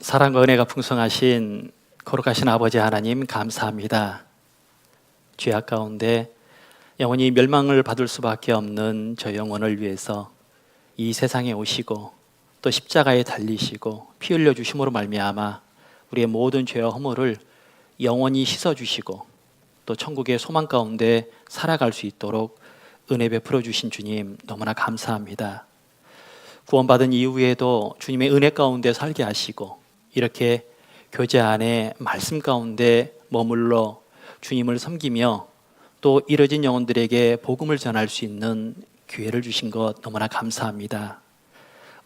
사랑과 은혜가 풍성하신 거룩하신 아버지 하나님 감사합니다. 죄악 가운데 영원히 멸망을 받을 수밖에 없는 저 영혼을 위해서 이 세상에 오시고 또 십자가에 달리시고 피 흘려 주심으로 말미암아 우리의 모든 죄와 허물을 영원히 씻어 주시고 또 천국의 소망 가운데 살아갈 수 있도록 은혜 베풀어 주신 주님 너무나 감사합니다. 구원받은 이후에도 주님의 은혜 가운데 살게 하시고 이렇게 교제 안에 말씀 가운데 머물러 주님을 섬기며 또 이뤄진 영혼들에게 복음을 전할 수 있는 기회를 주신 것 너무나 감사합니다.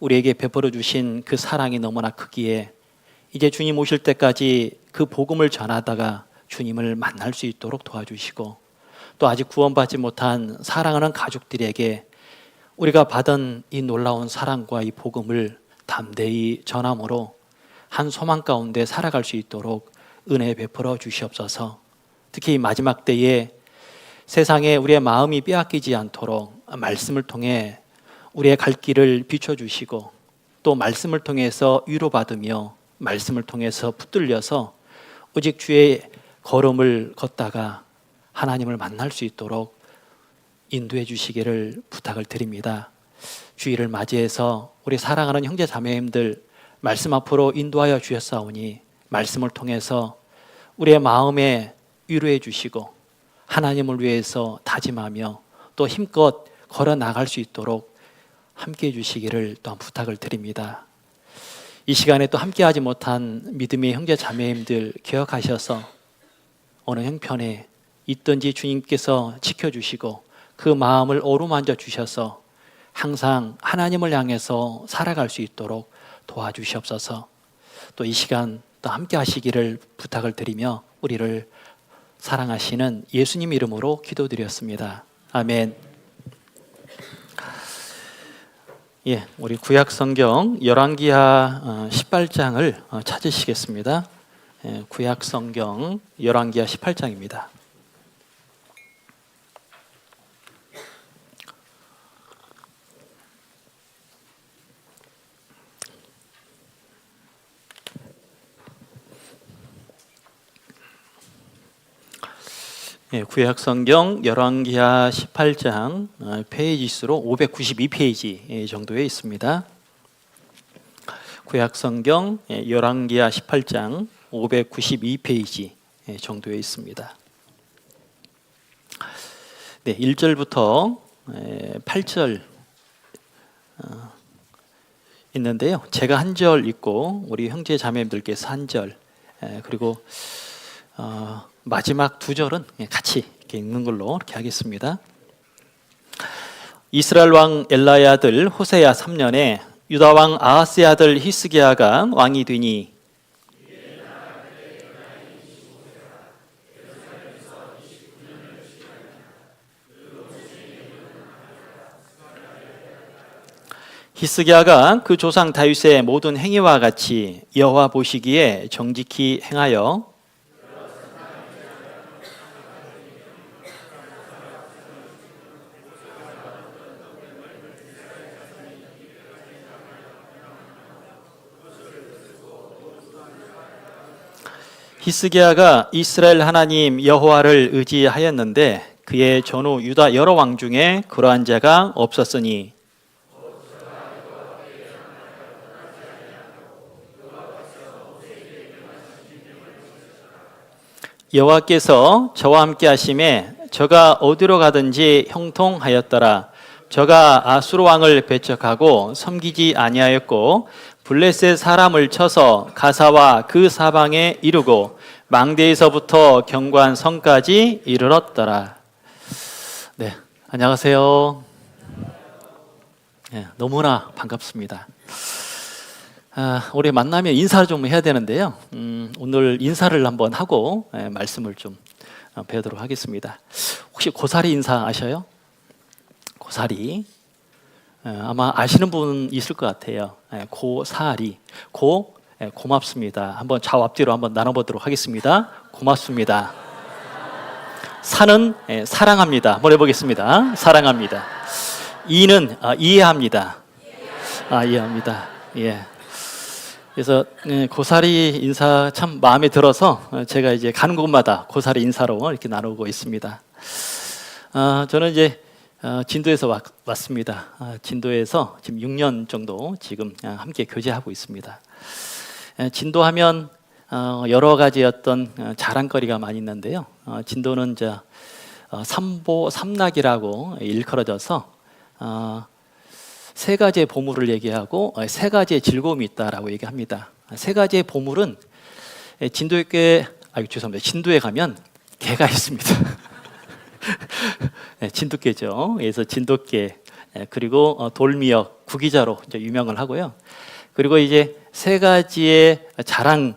우리에게 베풀어 주신 그 사랑이 너무나 크기에 이제 주님 오실 때까지 그 복음을 전하다가 주님을 만날 수 있도록 도와주시고 또 아직 구원받지 못한 사랑하는 가족들에게 우리가 받은 이 놀라운 사랑과 이 복음을 담대히 전함으로 한 소망 가운데 살아갈 수 있도록 은혜 베풀어 주시옵소서. 특히 마지막 때에 세상에 우리의 마음이 빼앗기지 않도록 말씀을 통해 우리의 갈 길을 비춰주시고 또 말씀을 통해서 위로받으며 말씀을 통해서 붙들려서 오직 주의 걸음을 걷다가 하나님을 만날 수 있도록 인도해 주시기를 부탁을 드립니다. 주일을 맞이해서 우리 사랑하는 형제 자매님들 말씀 앞으로 인도하여 주셨사오니 말씀을 통해서 우리의 마음에 위로해 주시고 하나님을 위해서 다짐하며 또 힘껏 걸어 나갈 수 있도록 함께해 주시기를 또한 부탁을 드립니다. 이 시간에 또 함께하지 못한 믿음의 형제 자매님들 기억하셔서 어느 형편에 있든지 주님께서 지켜주시고 그 마음을 어루만져 주셔서 항상 하나님을 향해서 살아갈 수 있도록 도와주시옵소서. 또 이 시간 또 함께 하시기를 부탁을 드리며 우리를 사랑하시는 예수님 이름으로 기도드렸습니다. 아멘. 예, 우리 구약 성경 열왕기하 18장을 찾으시겠습니다. 예, 구약 성경 열왕기하 18장입니다. 예, 구약 성경 열왕기하 18장 페이지 수로 592페이지 정도에 있습니다. 구약 성경 열왕기하 18장 592페이지 정도에 있습니다. 네, 1절부터 8절 있는데요. 제가 한 절 읽고 우리 형제 자매님들께서 한 절, 그리고 마지막 두 절은 같이 이렇게 읽는 걸로 이렇게 하겠습니다. 이스라엘 왕 엘라의 아들 호세야 3년에 유다 왕 아하스의 아들 히스기야가 왕이 되니 히스기야가 그 조상 다윗의 모든 행위와 같이 여호와 보시기에 정직히 행하여 히스기야가 이스라엘 하나님 여호와를 의지하였는데 그의 전후 유다 여러 왕 중에 그러한 자가 없었으니 여호와께서 저와 함께 하심에 저가 어디로 가든지 형통하였더라. 저가 아수르 왕을 배척하고 섬기지 아니하였고 블레셋 사람을 쳐서 가사와 그 사방에 이르고 망대에서부터 경관 성까지 이르렀더라. 네, 안녕하세요. 네, 너무나 반갑습니다. 우리 만나면 인사를 좀 해야 되는데요. 오늘 인사를 한번 하고 말씀을 좀 배우도록 하겠습니다. 혹시 고사리 인사 아셔요? 고사리. 아마 아시는 분 있을 것 같아요. 고사리. 고맙습니다. 한번 좌우 앞뒤로 한번 나눠보도록 하겠습니다. 고맙습니다. 사는 사랑합니다. 한번 해보겠습니다. 사랑합니다. 이는 이해합니다. 이해합니다. 예. 그래서 고사리 인사 참 마음에 들어서 제가 이제 가는 곳마다 고사리 인사로 이렇게 나누고 있습니다. 저는 이제 진도에서 왔습니다. 진도에서 지금 6년 정도 지금 함께 교제하고 있습니다. 진도하면 여러 가지 어떤 자랑거리가 많이 있는데요. 진도는 이제 삼보 삼락이라고 일컬어져서 세 가지의 보물을 얘기하고 세 가지의 즐거움이 있다라고 얘기합니다. 세 가지의 보물은 진도에 가면 개가 있습니다. 진돗개죠. 그래서 진돗개, 그리고 돌미역, 구기자로 이제 유명을 하고요. 그리고 이제 세 가지의 자랑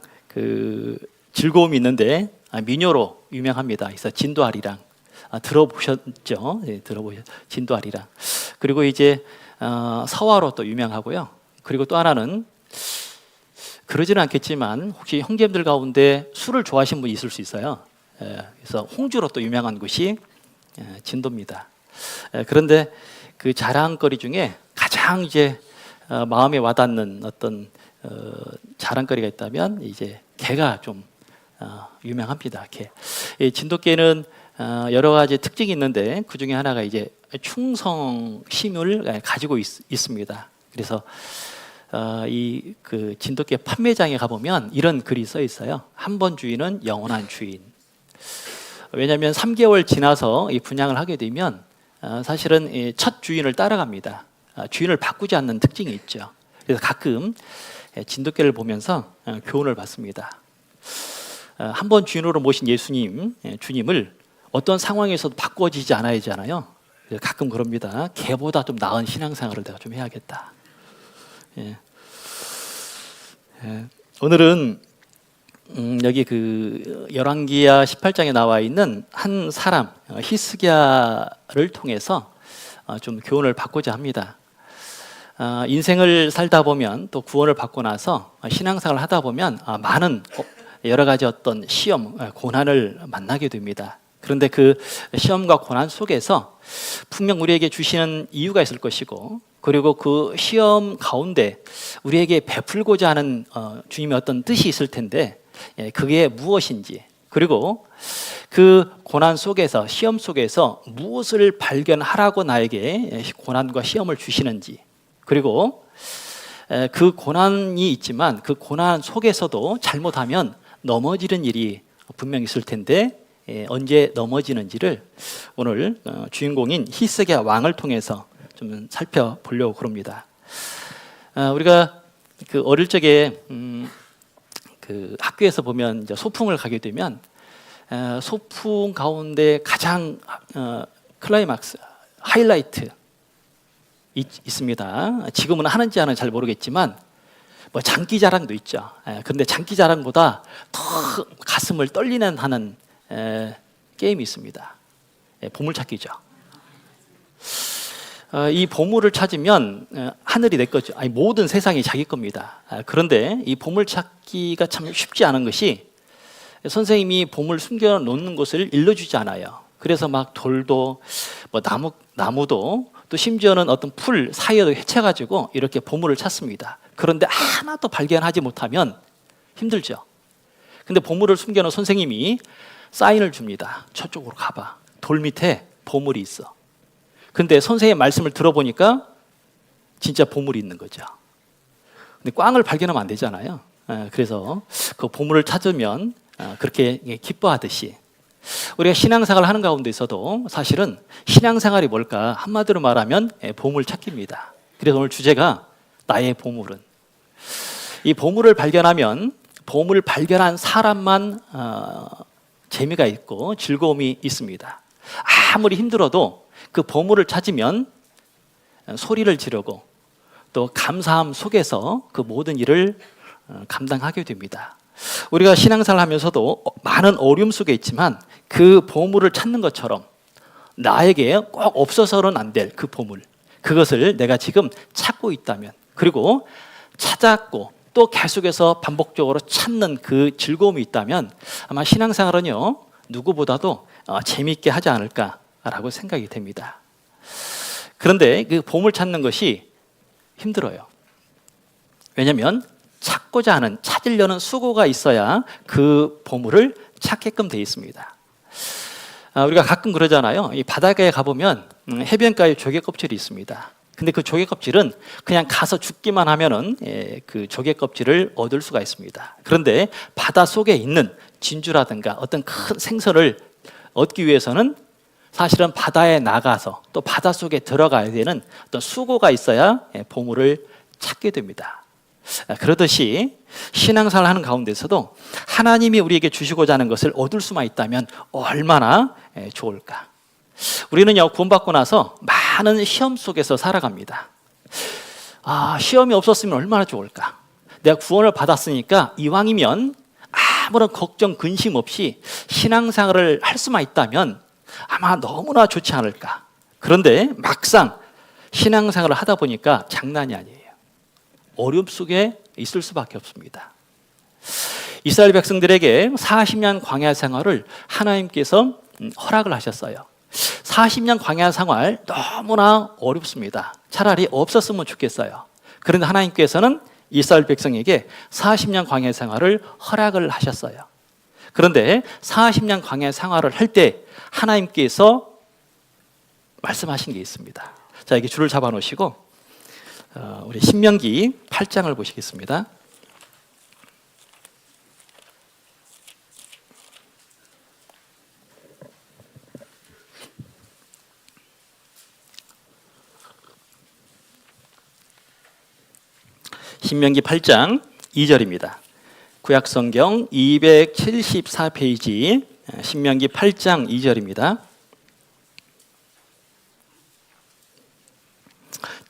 즐거움이 있는데 미녀로 유명합니다. 그래서 진도아리랑 들어보셨죠? 네, 진도아리랑. 그리고 이제 서화로 또 유명하고요. 그리고 또 하나는 그러지는 않겠지만 혹시 형제님들 가운데 술을 좋아하시는 분이 있을 수 있어요. 그래서 홍주로 또 유명한 곳이 진도입니다. 그런데 그 자랑거리 중에 가장 이제 마음에 와닿는 어떤 자랑거리가 있다면 이제 개가 좀 유명합니다. 개. 이 진돗개는 여러 가지 특징이 있는데 그 중에 하나가 이제 충성심을 가지고 있습니다. 그래서 이 진돗개 판매장에 가보면 이런 글이 써 있어요. 한 번 주인은 영원한 주인. 왜냐하면 3개월 지나서 이 분양을 하게 되면 사실은 이 첫 주인을 따라갑니다. 주인을 바꾸지 않는 특징이 있죠. 그래서 가끔 진돗개를 보면서 교훈을 받습니다. 한 번 주인으로 모신 주님을 어떤 상황에서도 바꿔지지 않아야 하잖아요. 가끔 그럽니다. 개보다 좀 나은 신앙생활을 내가 좀 해야겠다. 오늘은 여기 열왕기하 18장에 나와 있는 한 사람 히스기야를 통해서 좀 교훈을 받고자 합니다. 인생을 살다 보면 또 구원을 받고 나서 신앙생활을 하다 보면 많은 여러 가지 어떤 시험, 고난을 만나게 됩니다. 그런데 그 시험과 고난 속에서 분명 우리에게 주시는 이유가 있을 것이고, 그리고 그 시험 가운데 우리에게 베풀고자 하는 주님의 어떤 뜻이 있을 텐데 그게 무엇인지, 그리고 그 고난 속에서, 시험 속에서 무엇을 발견하라고 나에게 고난과 시험을 주시는지, 그리고 그 고난이 있지만 그 고난 속에서도 잘못하면 넘어지는 일이 분명히 있을 텐데 언제 넘어지는지를 오늘 주인공인 히스기야 왕을 통해서 좀 살펴보려고 그럽니다. 우리가 어릴 적에 학교에서 보면 이제 소풍을 가게 되면 소풍 가운데 가장 클라이막스, 하이라이트 있습니다. 지금은 하는지 안 하는지 잘 모르겠지만 뭐 장기자랑도 있죠. 그런데 장기자랑보다 더 가슴을 떨리는 하는 게임이 있습니다. 보물찾기죠. 이 보물을 찾으면 하늘이 내 거죠. 아니, 모든 세상이 자기 겁니다. 그런데 이 보물찾기가 참 쉽지 않은 것이 선생님이 보물 숨겨 놓는 곳을 일러주지 않아요. 그래서 막 돌도 뭐 나무도 또 심지어는 어떤 풀 사이에도 헤쳐가지고 이렇게 보물을 찾습니다. 그런데 하나도 발견하지 못하면 힘들죠. 근데 보물을 숨겨놓은 선생님이 사인을 줍니다. 저쪽으로 가봐. 돌 밑에 보물이 있어. 근데 선생님의 말씀을 들어보니까 진짜 보물이 있는 거죠. 근데 꽝을 발견하면 안 되잖아요. 그래서 그 보물을 찾으면 그렇게 기뻐하듯이 우리가 신앙생활을 하는 가운데 있어도 사실은 신앙생활이 뭘까? 한마디로 말하면 보물찾기입니다. 그래서 오늘 주제가 나의 보물은, 이 보물을 발견하면 보물을 발견한 사람만 재미가 있고 즐거움이 있습니다. 아무리 힘들어도 그 보물을 찾으면 소리를 지르고 또 감사함 속에서 그 모든 일을 감당하게 됩니다. 우리가 신앙생활을 하면서도 많은 어려움 속에 있지만 그 보물을 찾는 것처럼 나에게 꼭 없어서는 안 될 그 보물, 그것을 내가 지금 찾고 있다면, 그리고 찾았고 또 계속해서 반복적으로 찾는 그 즐거움이 있다면 아마 신앙생활은요 누구보다도 재미있게 하지 않을까라고 생각이 됩니다. 그런데 그 보물 찾는 것이 힘들어요. 왜냐하면 찾으려는 수고가 있어야 그 보물을 찾게끔 되어 있습니다. 우리가 가끔 그러잖아요. 이 바닷가에 가보면 해변가에 조개 껍질이 있습니다. 근데 그 조개 껍질은 그냥 가서 죽기만 하면은 그 조개 껍질을 얻을 수가 있습니다. 그런데 바다 속에 있는 진주라든가 어떤 큰 생선을 얻기 위해서는 사실은 바다에 나가서 또 바다 속에 들어가야 되는 어떤 수고가 있어야 보물을 찾게 됩니다. 그러듯이 신앙생활을 하는 가운데서도 하나님이 우리에게 주시고자 하는 것을 얻을 수만 있다면 얼마나 좋을까. 우리는요, 구원받고 나서 많은 시험 속에서 살아갑니다. 시험이 없었으면 얼마나 좋을까. 내가 구원을 받았으니까 이왕이면 아무런 걱정 근심 없이 신앙생활을 할 수만 있다면 아마 너무나 좋지 않을까. 그런데 막상 신앙생활을 하다 보니까 장난이 아니에요. 어려움 속에 있을 수밖에 없습니다. 이스라엘 백성들에게 40년 광야 생활을 하나님께서 허락을 하셨어요. 40년 광야 생활 너무나 어렵습니다. 차라리 없었으면 좋겠어요. 그런데 하나님께서는 이스라엘 백성에게 40년 광야 생활을 허락을 하셨어요. 그런데 40년 광야 생활을 할 때 하나님께서 말씀하신 게 있습니다. 자, 여기 줄을 잡아 놓으시고 우리 신명기 8장을 보시겠습니다. 신명기 8장 2절입니다. 구약성경 274페이지 신명기 8장 2절입니다.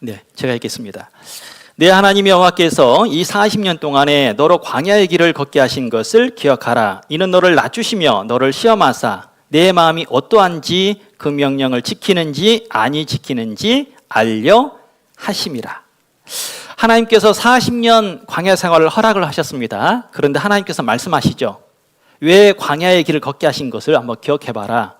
네, 제가 읽겠습니다. 내 하나님 여호와께서 이 40년 동안에 너로 광야의 길을 걷게 하신 것을 기억하라. 이는 너를 낮추시며 너를 시험하사 내 마음이 어떠한지 그 명령을 지키는지 아니 지키는지 알려 하심이라. 하나님께서 40년 광야 생활을 허락을 하셨습니다. 그런데 하나님께서 말씀하시죠. 왜 광야의 길을 걷게 하신 것을 한번 기억해봐라.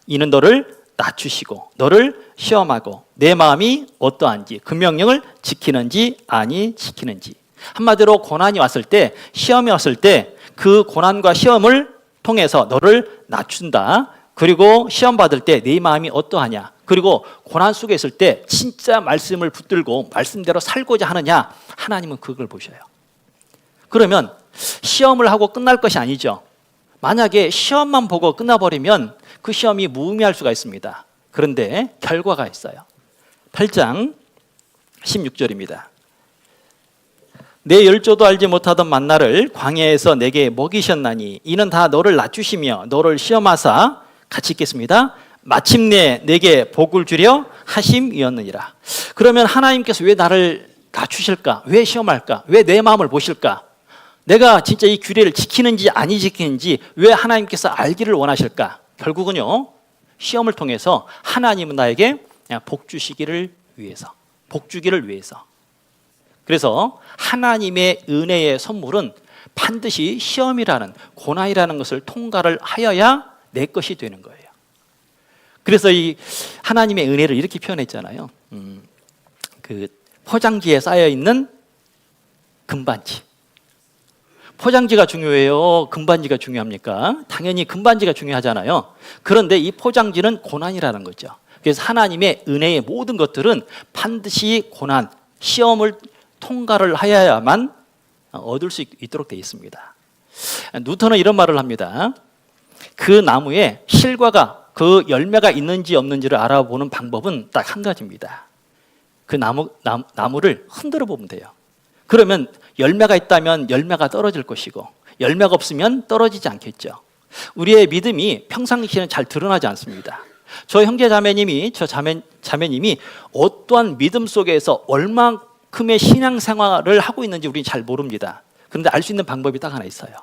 이는 너를 낮추시고 너를 시험하고 내 마음이 어떠한지 그 명령을 지키는지 아니 지키는지. 한마디로 고난이 왔을 때, 시험이 왔을 때 그 고난과 시험을 통해서 너를 낮춘다. 그리고 시험 받을 때 내 마음이 어떠하냐. 그리고 고난 속에 있을 때 진짜 말씀을 붙들고 말씀대로 살고자 하느냐. 하나님은 그걸 보셔요. 그러면 시험을 하고 끝날 것이 아니죠. 만약에 시험만 보고 끝나버리면 그 시험이 무의미할 수가 있습니다. 그런데 결과가 있어요. 8장 16절입니다. 내 열조도 알지 못하던 만나를 광야에서 내게 먹이셨나니 이는 다 너를 낮추시며 너를 시험하사 같이 읽겠습니다. 마침내 내게 복을 주려 하심이었느니라. 그러면 하나님께서 왜 나를 낮추실까? 왜 시험할까? 왜 내 마음을 보실까? 내가 진짜 이 규례를 지키는지 아니 지키는지 왜 하나님께서 알기를 원하실까? 결국은요, 시험을 통해서 하나님은 나에게 복 주시기를 위해서, 복 주기를 위해서. 그래서 하나님의 은혜의 선물은 반드시 시험이라는, 고난이라는 것을 통과를 하여야 내 것이 되는 거예요. 그래서 이 하나님의 은혜를 이렇게 표현했잖아요. 그 포장지에 쌓여 있는 금반지. 포장지가 중요해요? 금반지가 중요합니까? 당연히 금반지가 중요하잖아요. 그런데 이 포장지는 고난이라는 거죠. 그래서 하나님의 은혜의 모든 것들은 반드시 고난, 시험을 통과를 하여야만 얻을 수 있도록 되어 있습니다. 뉴턴은 이런 말을 합니다. 그 나무에 실과가, 그 열매가 있는지 없는지를 알아보는 방법은 딱 한 가지입니다. 그 나무를 흔들어 보면 돼요. 그러면 열매가 있다면 열매가 떨어질 것이고 열매가 없으면 떨어지지 않겠죠. 우리의 믿음이 평상시에는 잘 드러나지 않습니다. 저 형제 자매님이, 자매님이 어떠한 믿음 속에서 얼만큼의 신앙생활을 하고 있는지 우리는 잘 모릅니다. 그런데 알 수 있는 방법이 딱 하나 있어요.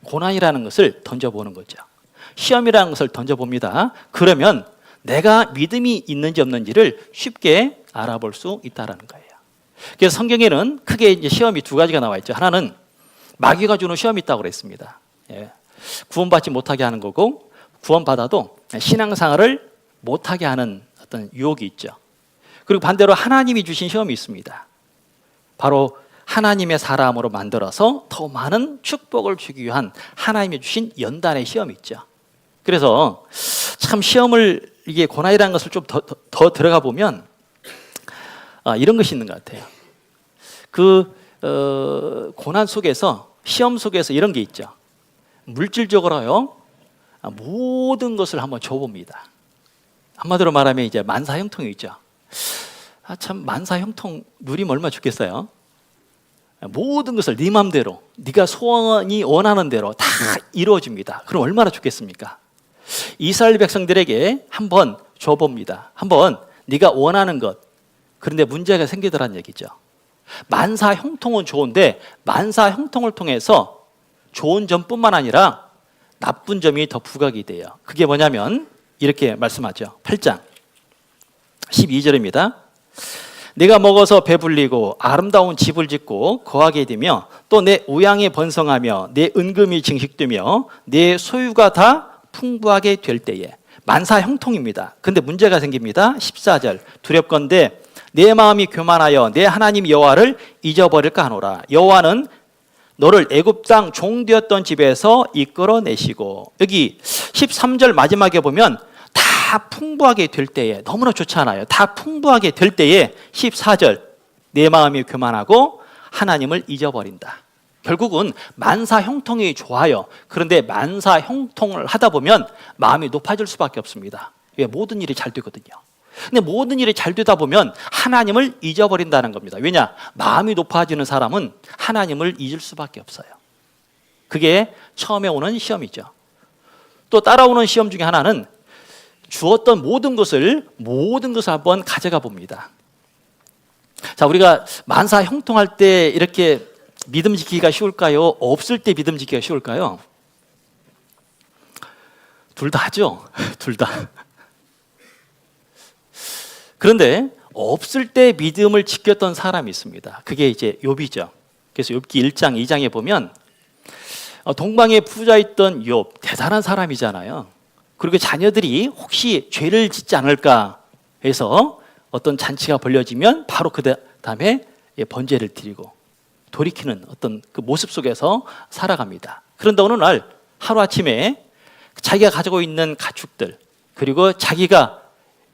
고난이라는 것을 던져보는 거죠. 시험이라는 것을 던져봅니다. 그러면 내가 믿음이 있는지 없는지를 쉽게 알아볼 수 있다는 거예요. 그래서 성경에는 크게 이제 시험이 두 가지가 나와 있죠. 하나는 마귀가 주는 시험이 있다고 그랬습니다. 구원받지 못하게 하는 거고, 구원받아도 신앙생활을 못하게 하는 어떤 유혹이 있죠. 그리고 반대로 하나님이 주신 시험이 있습니다. 바로 하나님의 사람으로 만들어서 더 많은 축복을 주기 위한 하나님이 주신 연단의 시험이 있죠. 그래서 참 시험을 이게 고난이라는 것을 좀 더 들어가 보면 이런 것이 있는 것 같아요. 고난 속에서 시험 속에서 이런 게 있죠. 물질적으로요 모든 것을 한번 줘봅니다. 한마디로 말하면 이제 만사형통이 있죠. 참 만사형통 누리면 얼마나 좋겠어요. 모든 것을 네 맘대로 네가 소원이 원하는 대로 다 이루어집니다. 그럼 얼마나 좋겠습니까? 이스라엘 백성들에게 한번 줘봅니다. 한번 네가 원하는 것. 그런데 문제가 생기더란 얘기죠. 만사형통은 좋은데 만사형통을 통해서 좋은 점뿐만 아니라 나쁜 점이 더 부각이 돼요. 그게 뭐냐면 이렇게 말씀하죠. 8장 12절입니다. 내가 먹어서 배불리고 아름다운 집을 짓고 거하게 되며 또 내 우양이 번성하며 내 은금이 증식되며 내 소유가 다 풍부하게 될 때에 만사형통입니다. 근데 문제가 생깁니다. 14절 두렵건대 내 마음이 교만하여 내 하나님 여호와를 잊어버릴까 하노라. 여호와는 너를 애굽 땅 종되었던 집에서 이끌어내시고, 여기 13절 마지막에 보면 다 풍부하게 될 때에, 너무나 좋잖아요. 다 풍부하게 될 때에 14절 내 마음이 교만하고 하나님을 잊어버린다. 결국은 만사형통이 좋아요. 그런데 만사형통을 하다 보면 마음이 높아질 수밖에 없습니다. 왜? 모든 일이 잘 되거든요. 근데 모든 일이 잘 되다 보면 하나님을 잊어버린다는 겁니다. 왜냐? 마음이 높아지는 사람은 하나님을 잊을 수밖에 없어요. 그게 처음에 오는 시험이죠. 또 따라오는 시험 중에 하나는 주었던 모든 것을 한번 가져가 봅니다. 자, 우리가 만사형통할 때 이렇게 믿음 지키기가 쉬울까요? 없을 때 믿음 지키기가 쉬울까요? 둘 다 하죠. 둘 다. 그런데 없을 때 믿음을 지켰던 사람이 있습니다. 그게 이제 욥이죠. 그래서 욥기 1장 2장에 보면 동방에 부자 있던 욥, 대단한 사람이잖아요. 그리고 자녀들이 혹시 죄를 짓지 않을까 해서 어떤 잔치가 벌려지면 바로 그 다음에 번제를 드리고 돌이키는 어떤 그 모습 속에서 살아갑니다. 그런데 어느 날 하루아침에 자기가 가지고 있는 가축들, 그리고 자기가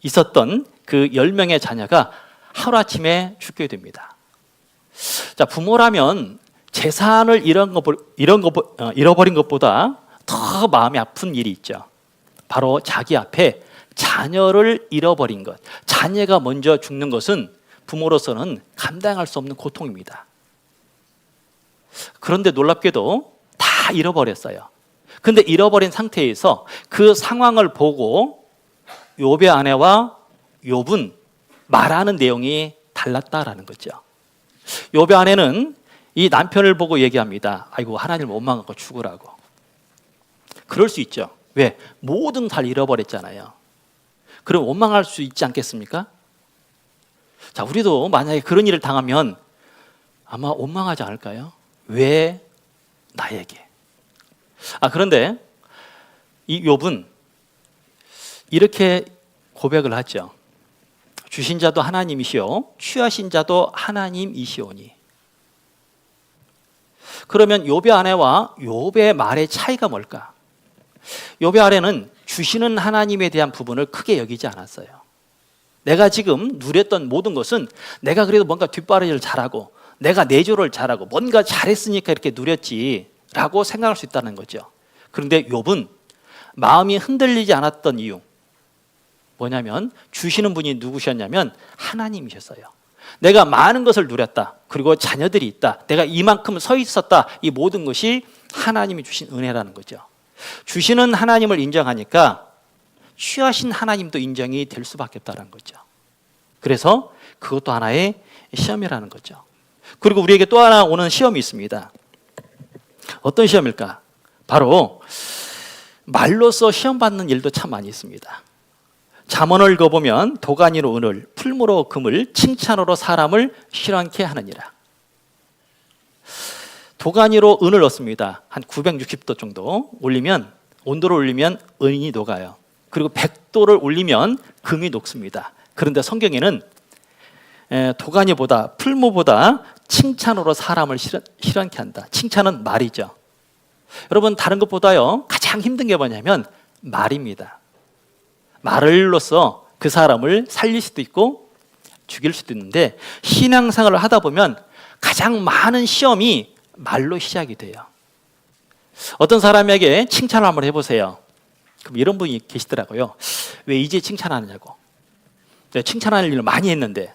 있었던 그 10명의 자녀가 하루아침에 죽게 됩니다. 자, 부모라면 재산을 잃어버린 것보다 더 마음이 아픈 일이 있죠. 바로 자기 앞에 자녀를 잃어버린 것. 자녀가 먼저 죽는 것은 부모로서는 감당할 수 없는 고통입니다. 그런데 놀랍게도 다 잃어버렸어요. 근데 잃어버린 상태에서 그 상황을 보고 욥의 아내와 욥은 말하는 내용이 달랐다라는 거죠. 욥의 아내는 이 남편을 보고 얘기합니다. 아이고, 하나님을 원망하고 죽으라고. 그럴 수 있죠. 왜? 모든 다 잃어버렸잖아요. 그럼 원망할 수 있지 않겠습니까? 자, 우리도 만약에 그런 일을 당하면 아마 원망하지 않을까요? 왜 나에게? 그런데 이 욥은 이렇게 고백을 하죠. 주신 자도 하나님이시오 취하신 자도 하나님이시오니. 그러면 욥의 아내와 욥의 말의 차이가 뭘까? 욥의 아내는 주시는 하나님에 대한 부분을 크게 여기지 않았어요. 내가 지금 누렸던 모든 것은 내가 그래도 뭔가 뒷바라지를 잘하고 내가 내조를 잘하고 뭔가 잘했으니까 이렇게 누렸지라고 생각할 수 있다는 거죠. 그런데 욥은 마음이 흔들리지 않았던 이유 뭐냐면 주시는 분이 누구셨냐면 하나님이셨어요. 내가 많은 것을 누렸다. 그리고 자녀들이 있다. 내가 이만큼 서 있었다. 이 모든 것이 하나님이 주신 은혜라는 거죠. 주시는 하나님을 인정하니까 취하신 하나님도 인정이 될 수밖에 없다는 거죠. 그래서 그것도 하나의 시험이라는 거죠. 그리고 우리에게 또 하나 오는 시험이 있습니다. 어떤 시험일까? 바로 말로써 시험 받는 일도 참 많이 있습니다. 잠언을 읽어보면 도가니로 은을, 풀무로 금을, 칭찬으로 사람을 실현케 하느니라. 도가니로 은을 얻습니다. 한 960도 정도 올리면, 온도를 올리면 은이 녹아요. 그리고 100도를 올리면 금이 녹습니다. 그런데 성경에는 도가니보다, 풀무보다 칭찬으로 사람을 실현케 한다. 칭찬은 말이죠. 여러분, 다른 것보다요 가장 힘든 게 뭐냐면 말입니다. 말로써 그 사람을 살릴 수도 있고 죽일 수도 있는데, 신앙생활을 하다 보면 가장 많은 시험이 말로 시작이 돼요. 어떤 사람에게 칭찬을 한번 해보세요. 그럼 이런 분이 계시더라고요. 왜 이제 칭찬하느냐고. 내가 칭찬할 일을 많이 했는데.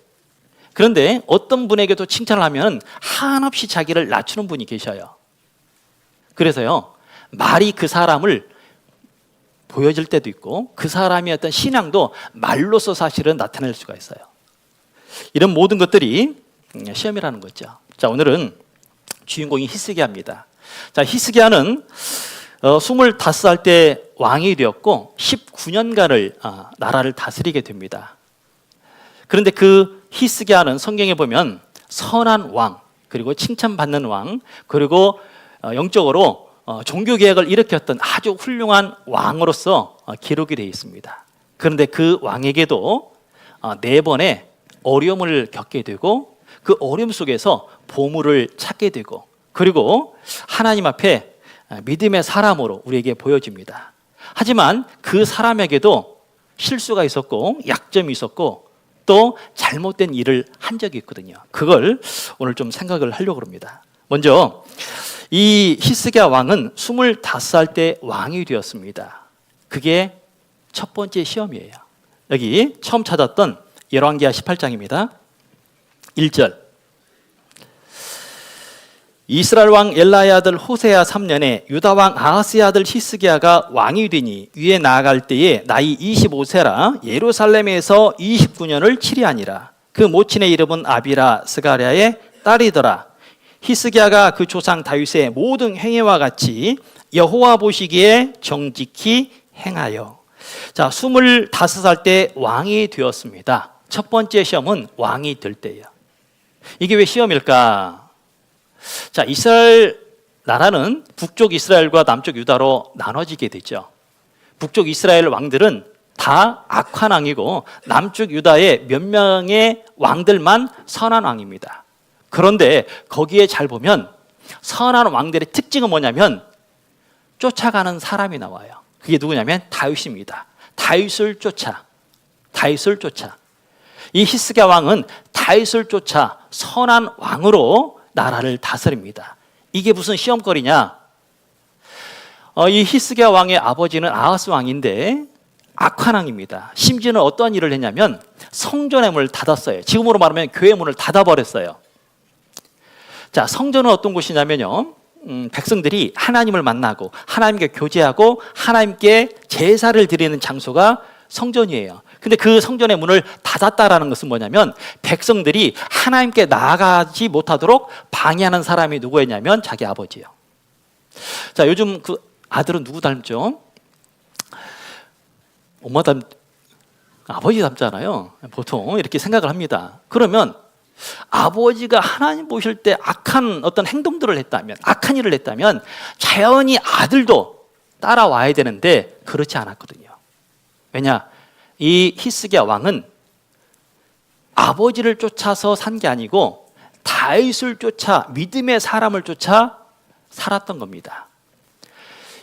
그런데 어떤 분에게도 칭찬을 하면 한없이 자기를 낮추는 분이 계셔요. 그래서요, 말이 그 사람을 보여질 때도 있고, 그 사람의 어떤 신앙도 말로서 사실은 나타낼 수가 있어요. 이런 모든 것들이 시험이라는 거죠. 자, 오늘은 주인공이 히스기야입니다. 자, 히스기야는 25살 때 왕이 되었고 19년간을 나라를 다스리게 됩니다. 그런데 그 히스기야는 성경에 보면 선한 왕, 그리고 칭찬받는 왕, 그리고 영적으로 종교개혁을 일으켰던 아주 훌륭한 왕으로서 기록이 되어 있습니다. 그런데 그 왕에게도 4번의 어려움을 겪게 되고, 그 어려움 속에서 보물을 찾게 되고, 그리고 하나님 앞에 믿음의 사람으로 우리에게 보여집니다. 하지만 그 사람에게도 실수가 있었고 약점이 있었고 또 잘못된 일을 한 적이 있거든요. 그걸 오늘 좀 생각을 하려고 합니다. 먼저 이 히스기야 왕은 25살 때 왕이 되었습니다. 그게 첫 번째 시험이에요. 여기 처음 찾았던 열왕기하 18장입니다. 1절. 이스라엘 왕 엘라의 아들 호세아 3년에 유다 왕 아하스의 아들 히스기야가 왕이 되니 위에 나아갈 때에 나이 25세라 예루살렘에서 29년을 치리하니라. 그 모친의 이름은 아비라 스가랴의 딸이더라. 히스기야가 그 조상 다윗의 모든 행위와 같이 여호와 보시기에 정직히 행하여. 자, 25살 때 왕이 되었습니다. 첫 번째 시험은 왕이 될 때예요. 이게 왜 시험일까? 자, 이스라엘 나라는 북쪽 이스라엘과 남쪽 유다로 나눠지게 되죠. 북쪽 이스라엘 왕들은 다 악한 왕이고 남쪽 유다의 몇 명의 왕들만 선한 왕입니다. 그런데 거기에 잘 보면 선한 왕들의 특징은 뭐냐면 쫓아가는 사람이 나와요. 그게 누구냐면 다윗입니다. 다윗을 쫓아. 이 히스기야 왕은 다윗을 쫓아 선한 왕으로 나라를 다스립니다. 이게 무슨 시험거리냐? 이 히스기야 왕의 아버지는 아하스 왕인데 악한 왕입니다. 심지어는 어떤 일을 했냐면 성전의 문을 닫았어요. 지금으로 말하면 교회 문을 닫아버렸어요. 자, 성전은 어떤 곳이냐면요, 백성들이 하나님을 만나고 하나님께 교제하고 하나님께 제사를 드리는 장소가 성전이에요. 근데 그 성전의 문을 닫았다라는 것은 뭐냐면 백성들이 하나님께 나아가지 못하도록 방해하는 사람이 누구였냐면 자기 아버지예요. 자, 요즘 그 아들은 누구 닮죠? 엄마 아버지 닮잖아요. 보통 이렇게 생각을 합니다. 그러면 아버지가 하나님 보실 때 악한 어떤 행동들을 했다면, 악한 일을 했다면 자연히 아들도 따라와야 되는데 그렇지 않았거든요. 왜냐? 이 히스기야 왕은 아버지를 쫓아서 산 게 아니고 다윗을 쫓아, 믿음의 사람을 쫓아 살았던 겁니다.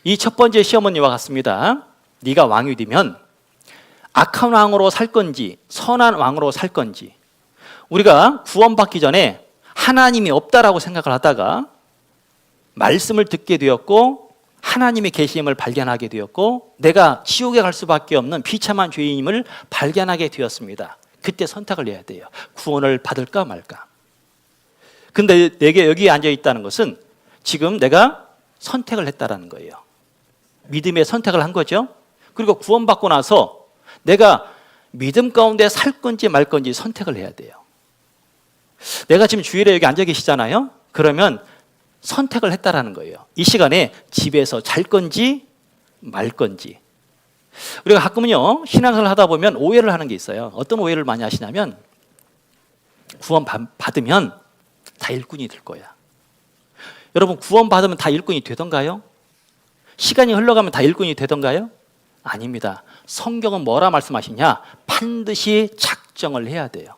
이 첫 번째 시험은 이와 같습니다. 네가 왕이 되면 악한 왕으로 살 건지 선한 왕으로 살 건지. 우리가 구원받기 전에 하나님이 없다라고 생각을 하다가 말씀을 듣게 되었고 하나님의 계심을 발견하게 되었고 내가 지옥에 갈 수밖에 없는 비참한 죄인임을 발견하게 되었습니다. 그때 선택을 해야 돼요. 구원을 받을까 말까. 근데 내게 여기에 앉아 있다는 것은 지금 내가 선택을 했다라는 거예요. 믿음의 선택을 한 거죠. 그리고 구원받고 나서 내가 믿음 가운데 살 건지 말 건지 선택을 해야 돼요. 내가 지금 주일에 여기 앉아 계시잖아요. 그러면 선택을 했다라는 거예요. 이 시간에 집에서 잘 건지 말 건지. 우리가 가끔은요, 신앙생활을 하다 보면 오해를 하는 게 있어요. 어떤 오해를 많이 하시냐면 구원 받으면 다 일꾼이 될 거야. 여러분, 구원 받으면 다 일꾼이 되던가요? 시간이 흘러가면 다 일꾼이 되던가요? 아닙니다. 성경은 뭐라 말씀하시냐? 반드시 작정을 해야 돼요.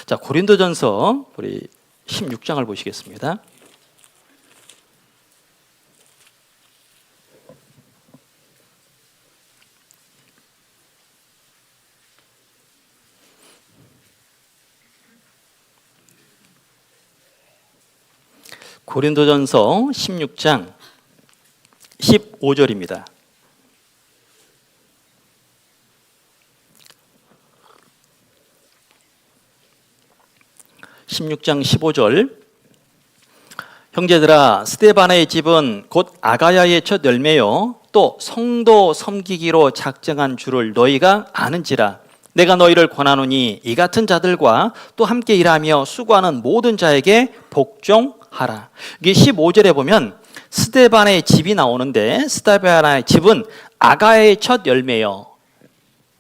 자, 고린도전서 우리 16장을 보시겠습니다. 고린도전서 16장 15절입니다. 16장 15절. 형제들아, 스데바나의 집은 곧 아가야의 첫 열매요 또 성도 섬기기로 작정한 줄을 너희가 아는지라. 내가 너희를 권하노니 이 같은 자들과 또 함께 일하며 수고하는 모든 자에게 복종하라. 이게 15절에 보면 스데바나의 집이 나오는데, 스데바나의 집은 아가야의 첫 열매요,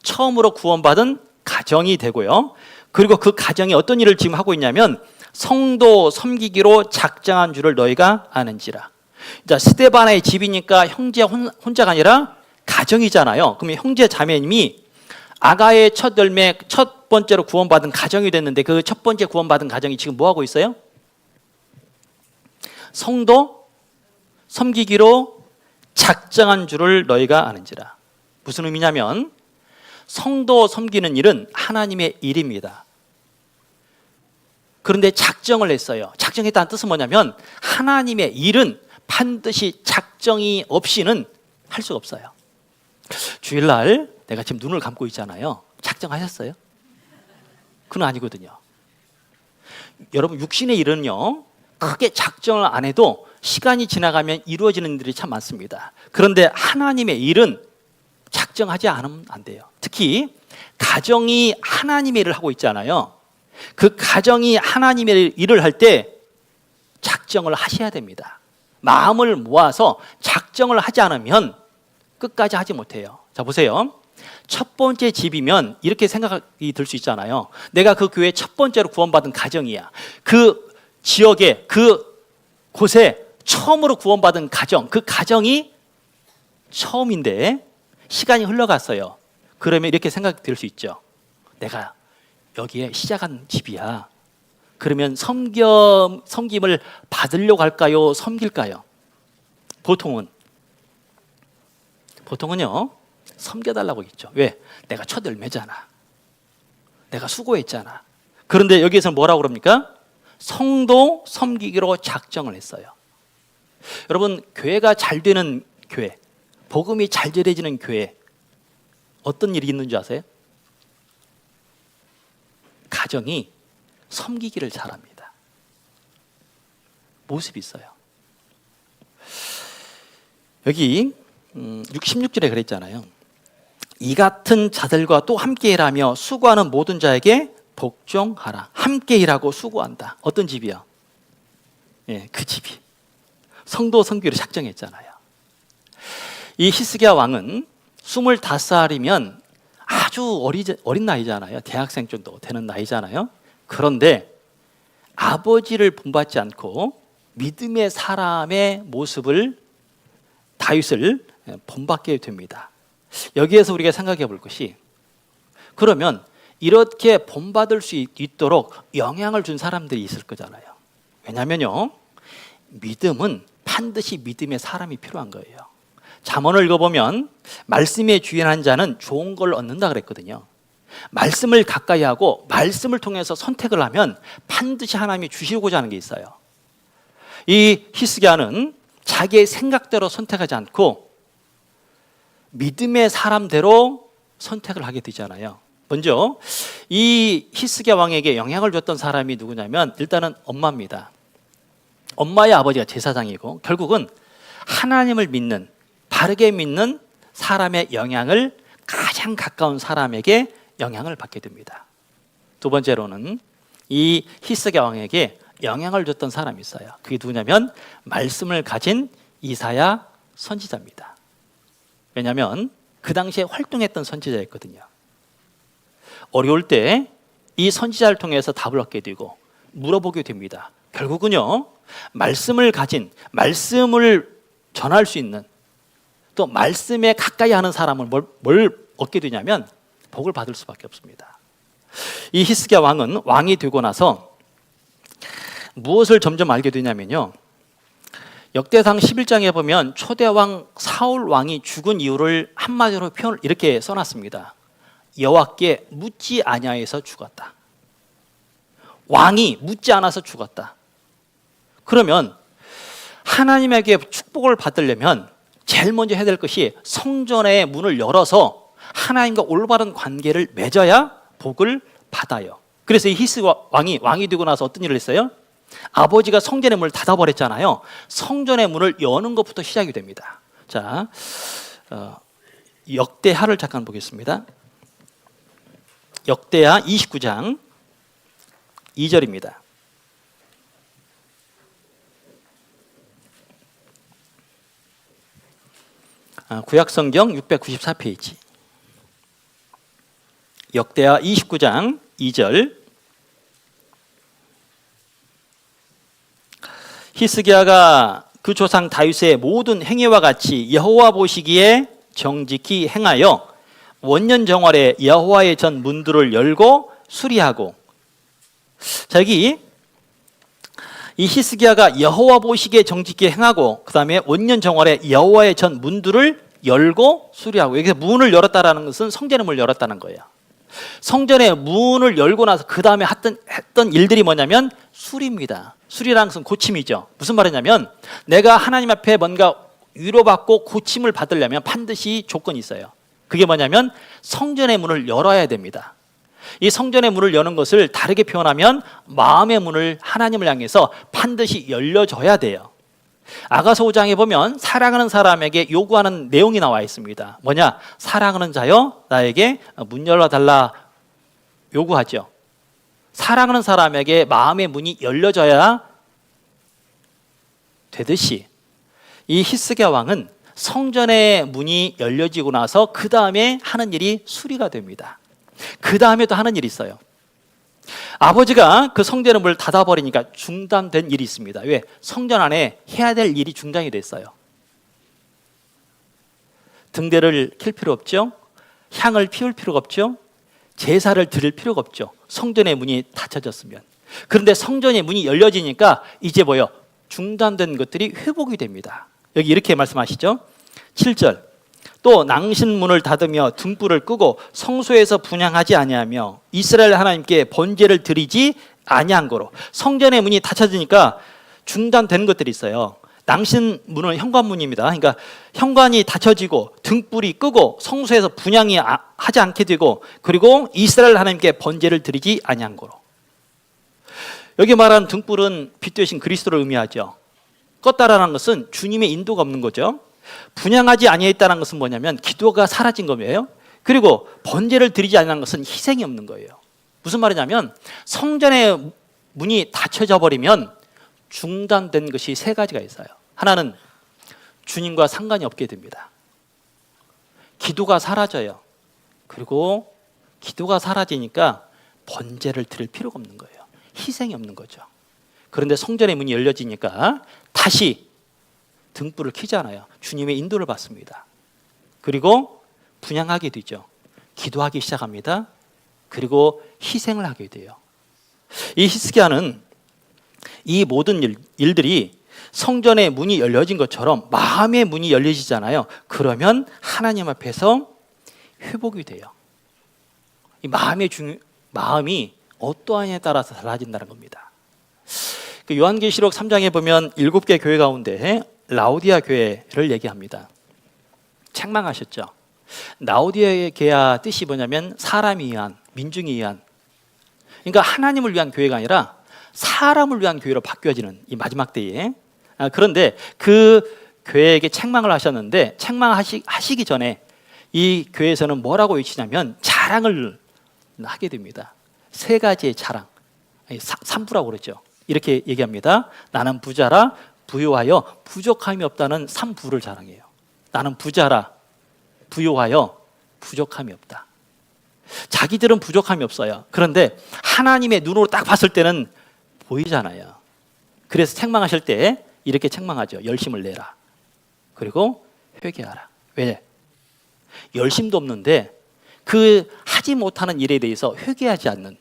처음으로 구원받은 가정이 되고요. 그리고 그 가정이 어떤 일을 지금 하고 있냐면 성도 섬기기로 작정한 줄을 너희가 아는지라. 자, 스데바나의 집이니까 형제 혼자가 아니라 가정이잖아요. 그러면 형제 자매님이 아가의 첫 열매, 첫 번째로 구원받은 가정이 됐는데, 그 첫 번째 구원받은 가정이 지금 뭐 하고 있어요? 성도 섬기기로 작정한 줄을 너희가 아는지라. 무슨 의미냐면 성도 섬기는 일은 하나님의 일입니다. 그런데 작정을 했어요. 작정했다는 뜻은 뭐냐면 하나님의 일은 반드시 작정이 없이는 할 수가 없어요. 주일날 내가 지금 눈을 감고 있잖아요. 작정하셨어요? 그건 아니거든요. 여러분, 육신의 일은요, 크게 작정을 안 해도 시간이 지나가면 이루어지는 일들이 참 많습니다. 그런데 하나님의 일은 작정하지 않으면 안 돼요. 특히 가정이 하나님의 일을 하고 있잖아요. 그 가정이 하나님의 일을 할 때 작정을 하셔야 됩니다. 마음을 모아서 작정을 하지 않으면 끝까지 하지 못해요. 자, 보세요. 첫 번째 집이면 이렇게 생각이 들 수 있잖아요. 내가 그 교회 첫 번째로 구원받은 가정이야. 그 지역에, 그 곳에 처음으로 구원받은 가정, 그 가정이 처음인데 시간이 흘러갔어요. 그러면 이렇게 생각이 들 수 있죠. 내가 여기에 시작한 집이야. 그러면 섬김을 받으려고 할까요? 섬길까요? 보통은요, 섬겨달라고 했죠. 왜? 내가 첫 열매잖아. 내가 수고했잖아. 그런데 여기에서는 뭐라고 그럽니까? 성도 섬기기로 작정을 했어요. 여러분, 교회가 잘 되는 교회, 복음이 잘 전해지는 교회, 어떤 일이 있는 줄 아세요? 가정이 섬기기를 잘합니다. 모습이 있어요. 여기 16절에 그랬잖아요. 이 같은 자들과 또 함께 일하며 수고하는 모든 자에게 복종하라. 함께 일하고 수고한다. 어떤 집이요? 예, 그 집이 성도 섬기기로 작정했잖아요. 이 히스기야 왕은 25살이면 아주 어린 나이잖아요. 대학생 정도 되는 나이잖아요. 그런데 아버지를 본받지 않고 믿음의 사람의 모습을, 다윗을 본받게 됩니다. 여기에서 우리가 생각해 볼 것이, 그러면 이렇게 본받을 수 있도록 영향을 준 사람들이 있을 거잖아요. 왜냐하면요, 믿음은 반드시 믿음의 사람이 필요한 거예요. 잠언을 읽어보면 말씀에 주인한 자는 좋은 걸 얻는다 그랬거든요. 말씀을 가까이 하고 말씀을 통해서 선택을 하면 반드시 하나님이 주시고자 하는 게 있어요. 이 히스기야는 자기의 생각대로 선택하지 않고 믿음의 사람대로 선택을 하게 되잖아요. 먼저 이 히스기야 왕에게 영향을 줬던 사람이 누구냐면 일단은 엄마입니다. 엄마의 아버지가 제사장이고 결국은 하나님을 믿는, 바르게 믿는 사람의 영향을 가장 가까운 사람에게 영향을 받게 됩니다. 두 번째로는 이 히스기야 왕에게 영향을 줬던 사람이 있어요. 그게 누구냐면 말씀을 가진 이사야 선지자입니다. 왜냐하면 그 당시에 활동했던 선지자였거든요. 어려울 때 이 선지자를 통해서 답을 얻게 되고 물어보게 됩니다. 결국은요, 말씀을 가진, 말씀을 전할 수 있는, 또 말씀에 가까이 하는 사람은 뭘 얻게 되냐면 복을 받을 수밖에 없습니다. 이 히스기야 왕은 왕이 되고 나서 무엇을 점점 알게 되냐면요, 역대상 11장에 보면 초대왕 사울 왕이 죽은 이유를 한마디로 표현을 이렇게 써놨습니다. 여호와께 묻지 아니하여서 죽었다. 왕이 묻지 않아서 죽었다. 그러면 하나님에게 축복을 받으려면 제일 먼저 해야 될 것이 성전의 문을 열어서 하나님과 올바른 관계를 맺어야 복을 받아요. 그래서 이 히스 왕이 되고 나서 어떤 일을 했어요? 아버지가 성전의 문을 닫아버렸잖아요. 성전의 문을 여는 것부터 시작이 됩니다. 자, 역대하를 잠깐 보겠습니다. 역대하 29장 2절입니다. 구약성경 694페이지. 역대하 29장 2절. 히스기야가 그 조상 다윗의 모든 행위와 같이 여호와 보시기에 정직히 행하여 원년 정월에 여호와의 전 문들을 열고 수리하고. 자, 여기 이 히스기야가 여호와 보시기에 정직히 행하고 그 다음에 원년 정월에 여호와의 전 문들을 열고 수리하고. 여기서 문을 열었다라는 것은 성전의 문을 열었다는 거예요. 성전의 문을 열고 나서 그 다음에 했던 일들이 뭐냐면 수리입니다. 수리라는 것은 고침이죠. 무슨 말이냐면 내가 하나님 앞에 뭔가 위로받고 고침을 받으려면 반드시 조건이 있어요. 그게 뭐냐면 성전의 문을 열어야 됩니다. 이 성전의 문을 여는 것을 다르게 표현하면 마음의 문을 하나님을 향해서 반드시 열려줘야 돼요. 아가서 5장에 보면 사랑하는 사람에게 요구하는 내용이 나와 있습니다. 뭐냐? 사랑하는 자여 나에게 문 열어달라 요구하죠. 사랑하는 사람에게 마음의 문이 열려져야 되듯이 이 히스기야 왕은 성전의 문이 열려지고 나서 그 다음에 하는 일이 수리가 됩니다. 그 다음에 또 하는 일이 있어요. 아버지가 그 성전의 문을 닫아버리니까 중단된 일이 있습니다. 왜? 성전 안에 해야 될 일이 중단이 됐어요. 등대를 킬 필요 없죠. 향을 피울 필요가 없죠. 제사를 드릴 필요가 없죠. 성전의 문이 닫혀졌으면. 그런데 성전의 문이 열려지니까 이제 뭐요? 중단된 것들이 회복이 됩니다. 여기 이렇게 말씀하시죠. 7절. 또 낭신문을 닫으며 등불을 끄고 성소에서 분향하지 아니하며 이스라엘 하나님께 번제를 드리지 아니한 거로. 성전의 문이 닫혀지니까 중단된 것들이 있어요. 낭신문은 현관문입니다. 그러니까 현관이 닫혀지고 등불이 끄고 성소에서 분향이 하지 않게 되고 그리고 이스라엘 하나님께 번제를 드리지 아니한 거로. 여기 말하는 등불은 빛 되신 그리스도를 의미하죠. 껐다라는 것은 주님의 인도가 없는 거죠. 분향하지 아니했다는 것은 뭐냐면 기도가 사라진 거예요. 그리고 번제를 드리지 않는 것은 희생이 없는 거예요. 무슨 말이냐면 성전의 문이 닫혀져 버리면 중단된 것이 세 가지가 있어요. 하나는 주님과 상관이 없게 됩니다. 기도가 사라져요. 그리고 기도가 사라지니까 번제를 드릴 필요가 없는 거예요. 희생이 없는 거죠. 그런데 성전의 문이 열려지니까 다시 등불을 켜잖아요. 주님의 인도를 받습니다. 그리고 분향하게 되죠. 기도하기 시작합니다. 그리고 희생을 하게 돼요. 이 히스기야는 이 모든 일들이 성전의 문이 열려진 것처럼 마음의 문이 열려지잖아요. 그러면 하나님 앞에서 회복이 돼요. 이 마음이 어떠하냐에 따라서 달라진다는 겁니다. 그 요한계시록 3장에 보면 7개 교회 가운데 라오디아 교회를 얘기합니다. 책망하셨죠. 라오디아 뜻이 뭐냐면 사람이 위한, 민중이 위한. 그러니까 하나님을 위한 교회가 아니라 사람을 위한 교회로 바뀌어지는 이 마지막 때에. 그런데 그 교회에게 책망을 하셨는데 책망하시기 전에 이 교회에서는 뭐라고 외치냐면 자랑을 하게 됩니다. 세 가지의 자랑, 삼부라고 그러죠. 이렇게 얘기합니다. 나는 부자라 부요하여 부족함이 없다는 삼부를 자랑해요. 나는 부자라 부요하여 부족함이 없다. 자기들은 부족함이 없어요. 그런데 하나님의 눈으로 딱 봤을 때는 보이잖아요. 그래서 책망하실 때 이렇게 책망하죠. 열심을 내라. 그리고 회개하라. 왜? 열심도 없는데 그 하지 못하는 일에 대해서 회개하지 않는,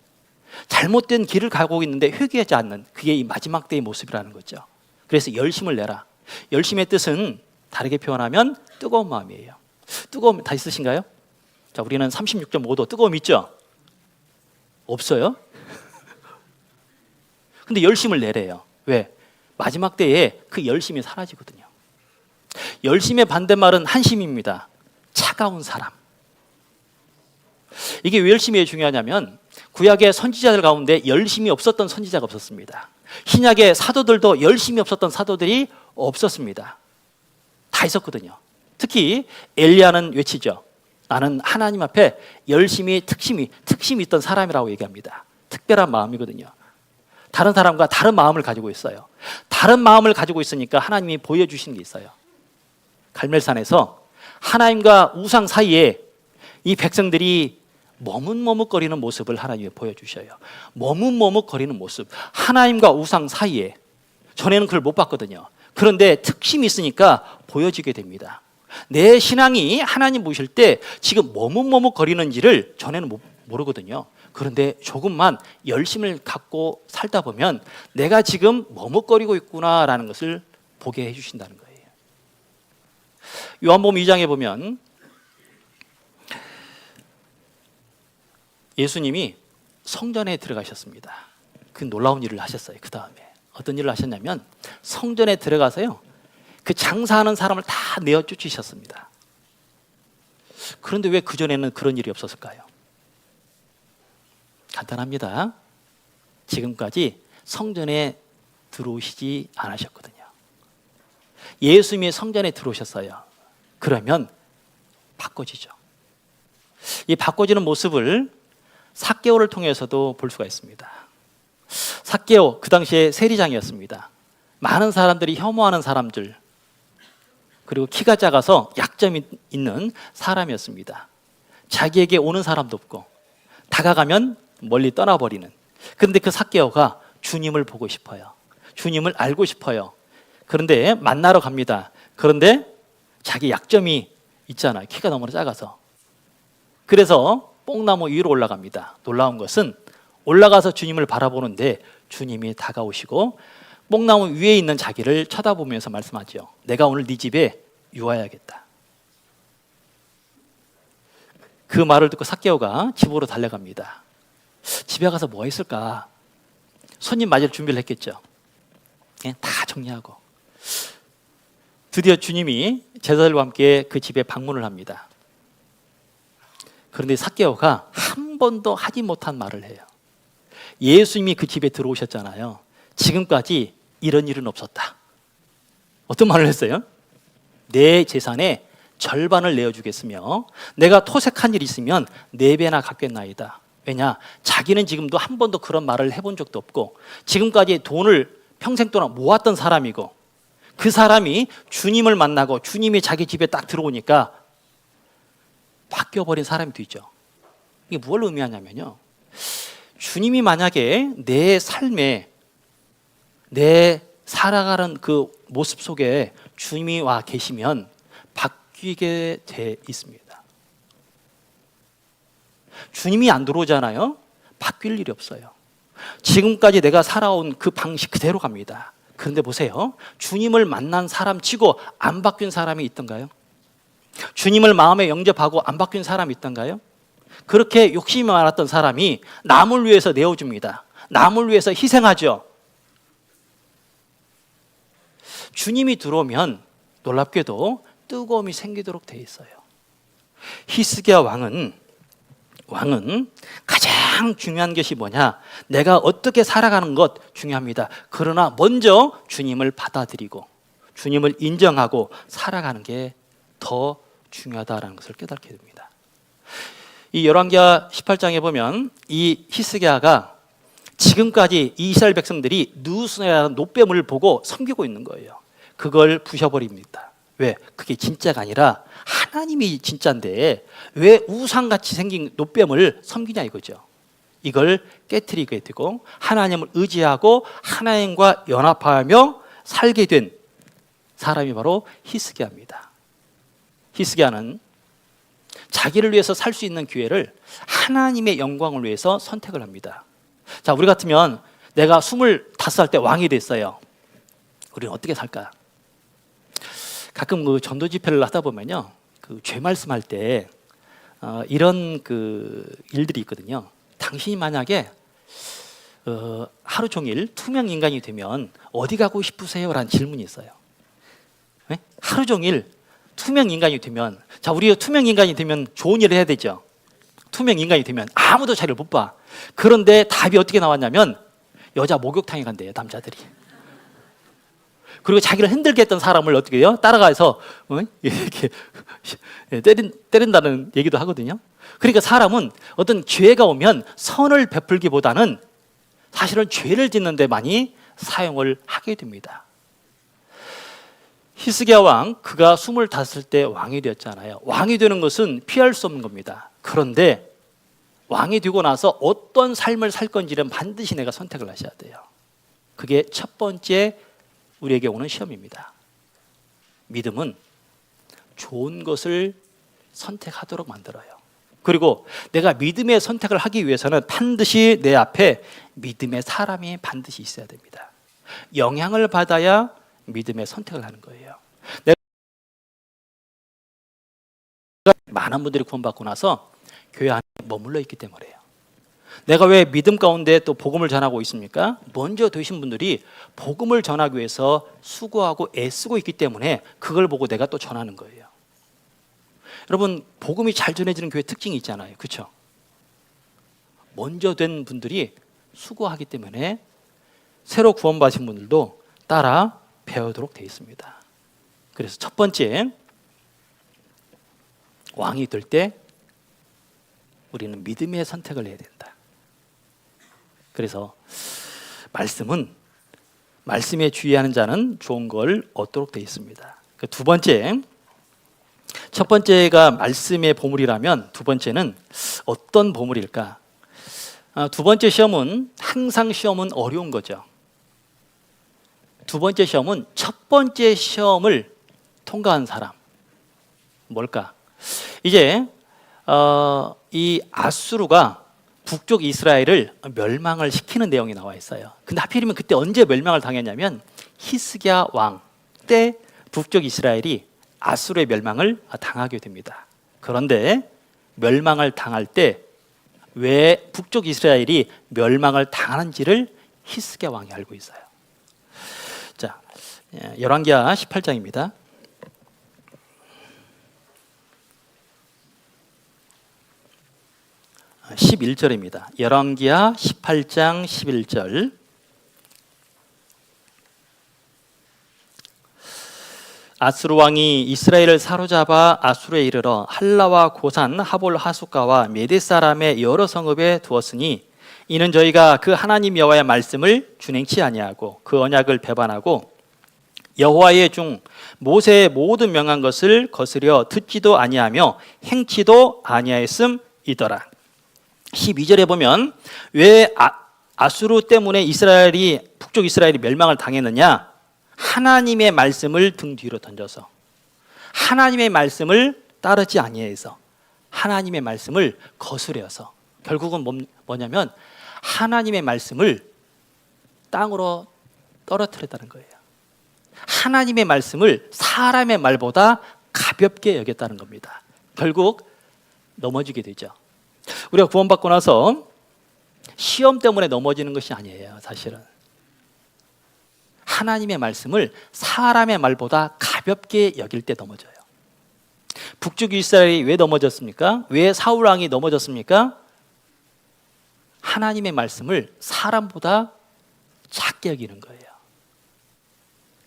잘못된 길을 가고 있는데 회개하지 않는, 그게 이 마지막 때의 모습이라는 거죠. 그래서 열심을 내라. 열심의 뜻은 다르게 표현하면 뜨거운 마음이에요. 뜨거움 다 있으신가요? 자, 우리는 36.5도 뜨거움 있죠? 없어요? 근데 열심을 내래요. 왜? 마지막 때에 그 열심이 사라지거든요. 열심의 반대말은 한심입니다. 차가운 사람. 이게 왜 열심이 중요하냐면 구약의 선지자들 가운데 열심이 없었던 선지자가 없었습니다. 신약의 사도들도 열심이 없었던 사도들이 없었습니다. 다 있었거든요. 특히 엘리야는 외치죠. 나는 하나님 앞에 열심히 특심이 있던 사람이라고 얘기합니다. 특별한 마음이거든요. 다른 사람과 다른 마음을 가지고 있어요. 다른 마음을 가지고 있으니까 하나님이 보여주시는 게 있어요. 갈멜산에서 하나님과 우상 사이에 이 백성들이 머뭇머뭇거리는 모습을 하나님이 보여주셔요. 머뭇머뭇거리는 모습, 하나님과 우상 사이에. 전에는 그걸 못 봤거든요. 그런데 특심이 있으니까 보여지게 됩니다. 내 신앙이 하나님 보실 때 지금 머뭇머뭇거리는지를 전에는 모르거든요. 그런데 조금만 열심을 갖고 살다 보면 내가 지금 머뭇거리고 있구나라는 것을 보게 해주신다는 거예요. 요한복음 2장에 보면 예수님이 성전에 들어가셨습니다. 그 놀라운 일을 하셨어요. 그 다음에 어떤 일을 하셨냐면 성전에 들어가서요, 그 장사하는 사람을 다 내어 쫓으셨습니다. 그런데 왜 그전에는 그런 일이 없었을까요? 간단합니다. 지금까지 성전에 들어오시지 않으셨거든요. 예수님이 성전에 들어오셨어요. 그러면 바꿔지죠. 이 바꿔지는 모습을 삭개오를 통해서도 볼 수가 있습니다. 삭개오, 그 당시에 세리장이었습니다. 많은 사람들이 혐오하는 사람들, 그리고 키가 작아서 약점이 있는 사람이었습니다. 자기에게 오는 사람도 없고 다가가면 멀리 떠나버리는. 그런데 그 삭개오가 주님을 보고 싶어요. 주님을 알고 싶어요. 그런데 만나러 갑니다. 그런데 자기 약점이 있잖아요. 키가 너무 작아서. 그래서 뽕나무 위로 올라갑니다. 놀라운 것은 올라가서 주님을 바라보는데 주님이 다가오시고 뽕나무 위에 있는 자기를 쳐다보면서 말씀하죠. 내가 오늘 네 집에 유하야겠다. 그 말을 듣고 삭개오가 집으로 달려갑니다. 집에 가서 뭐 했을까? 손님 맞을 준비를 했겠죠. 다 정리하고. 드디어 주님이 제자들과 함께 그 집에 방문을 합니다. 그런데 삭개오가 한 번도 하지 못한 말을 해요. 예수님이 그 집에 들어오셨잖아요. 지금까지 이런 일은 없었다. 어떤 말을 했어요? 내 재산의 절반을 내어주겠으며 내가 토색한 일이 있으면 4배나 갚겠나이다. 왜냐? 자기는 지금도 한 번도 그런 말을 해본 적도 없고 지금까지 돈을 평생 동안 모았던 사람이고 그 사람이 주님을 만나고 주님이 자기 집에 딱 들어오니까 바뀌어버린 사람이 되죠. 이게 뭘 의미하냐면요, 주님이 만약에 내 삶에 내 살아가는 그 모습 속에 주님이 와 계시면 바뀌게 돼 있습니다. 주님이 안 들어오잖아요. 바뀔 일이 없어요. 지금까지 내가 살아온 그 방식 그대로 갑니다. 그런데 보세요, 주님을 만난 사람 치고 안 바뀐 사람이 있던가요? 주님을 마음에 영접하고 안 바뀐 사람이 있던가요? 그렇게 욕심이 많았던 사람이 남을 위해서 내어줍니다. 남을 위해서 희생하죠. 주님이 들어오면 놀랍게도 뜨거움이 생기도록 되어 있어요. 히스기야 왕은 가장 중요한 것이 뭐냐? 내가 어떻게 살아가는 것 중요합니다. 그러나 먼저 주님을 받아들이고 주님을 인정하고 살아가는 게 더 중요하다는 것을 깨닫게 됩니다. 이 열왕기하 18장에 보면 이 히스기야가 지금까지 이스라엘 백성들이 누수라는 노뱀을 보고 섬기고 있는 거예요. 그걸 부셔버립니다. 왜? 그게 진짜가 아니라 하나님이 진짜인데 왜 우상같이 생긴 노뱀을 섬기냐 이거죠. 이걸 깨트리게 되고 하나님을 의지하고 하나님과 연합하며 살게 된 사람이 바로 히스기야입니다. 히스기야는 자기를 위해서 살 수 있는 기회를 하나님의 영광을 위해서 선택을 합니다. 자, 우리 같으면 내가 25살 때 왕이 됐어요. 우리는 어떻게 살까? 가끔 그 전도 집회를 하다 보면요, 그 죄 말씀할 때 이런 그 일들이 있거든요. 당신이 만약에 하루 종일 투명 인간이 되면 어디 가고 싶으세요? 라는 질문이 있어요. 네? 하루 종일 투명 인간이 되면, 자, 우리가 투명 인간이 되면 좋은 일을 해야 되죠. 투명 인간이 되면 아무도 자기를 못 봐. 그런데 답이 어떻게 나왔냐면 여자 목욕탕에 간대요, 남자들이. 그리고 자기를 힘들게 했던 사람을 어떻게 해요? 따라가서 이렇게 때린다는 얘기도 하거든요. 그러니까 사람은 어떤 기회가 오면 선을 베풀기보다는 사실은 죄를 짓는 데 많이 사용을 하게 됩니다. 히스기야 왕, 그가 25살 때 왕이 되었잖아요. 왕이 되는 것은 피할 수 없는 겁니다. 그런데 왕이 되고 나서 어떤 삶을 살 건지는 반드시 내가 선택을 하셔야 돼요. 그게 첫 번째 우리에게 오는 시험입니다. 믿음은 좋은 것을 선택하도록 만들어요. 그리고 내가 믿음의 선택을 하기 위해서는 반드시 내 앞에 믿음의 사람이 반드시 있어야 됩니다. 영향을 받아야 믿음의 선택을 하는 거예요. 내가 많은 분들이 구원받고 나서 교회 안에 머물러 있기 때문에요. 내가 왜 믿음 가운데 또 복음을 전하고 있습니까? 먼저 되신 분들이 복음을 전하기 위해서 수고하고 애쓰고 있기 때문에 그걸 보고 내가 또 전하는 거예요. 여러분, 복음이 잘 전해지는 교회 특징이 있잖아요. 그렇죠? 먼저 된 분들이 수고하기 때문에 새로 구원받으신 분들도 따라 배우도록 되어 있습니다. 그래서 첫 번째, 왕이 될 때 우리는 믿음의 선택을 해야 된다. 그래서 말씀에 주의하는 자는 좋은 걸 얻도록 되어 있습니다. 두 번째, 첫 번째가 말씀의 보물이라면 두 번째는 어떤 보물일까? 두 번째 시험은 항상 시험은 어려운 거죠. 두 번째 시험은 첫 번째 시험을 통과한 사람. 뭘까? 이제 이 아수르가 북쪽 이스라엘을 멸망을 시키는 내용이 나와 있어요. 근데 하필이면 그때 언제 멸망을 당했냐면 히스기야 왕 때 북쪽 이스라엘이 아수르의 멸망을 당하게 됩니다. 그런데 멸망을 당할 때 왜 북쪽 이스라엘이 멸망을 당하는지를 히스기야 왕이 알고 있어요. 자, 열왕기하 18장입니다. 11절입니다. 열왕기하 18장 11절. 아수르 왕이 이스라엘을 사로잡아 아수르에 이르러 할라와 고산, 하볼 하숫가와 메대 사람의 여러 성읍에 두었으니 이는 저희가 그 하나님 여호와의 말씀을 준행치 아니하고 그 언약을 배반하고 여호와의 종 모세의 모든 명한 것을 거스려 듣지도 아니하며 행치도 아니하였음이더라. 12절에 보면 왜 아수르 때문에 북쪽 이스라엘이 멸망을 당했느냐? 하나님의 말씀을 등 뒤로 던져서, 하나님의 말씀을 따르지 아니해서, 하나님의 말씀을 거스려서, 결국은 뭐냐면 하나님의 말씀을 땅으로 떨어뜨렸다는 거예요. 하나님의 말씀을 사람의 말보다 가볍게 여겼다는 겁니다. 결국 넘어지게 되죠. 우리가 구원받고 나서 시험 때문에 넘어지는 것이 아니에요. 사실은 하나님의 말씀을 사람의 말보다 가볍게 여길 때 넘어져요. 북쪽 이스라엘이 왜 넘어졌습니까? 왜 사울 왕이 넘어졌습니까? 하나님의 말씀을 사람보다 작게 여기는 거예요.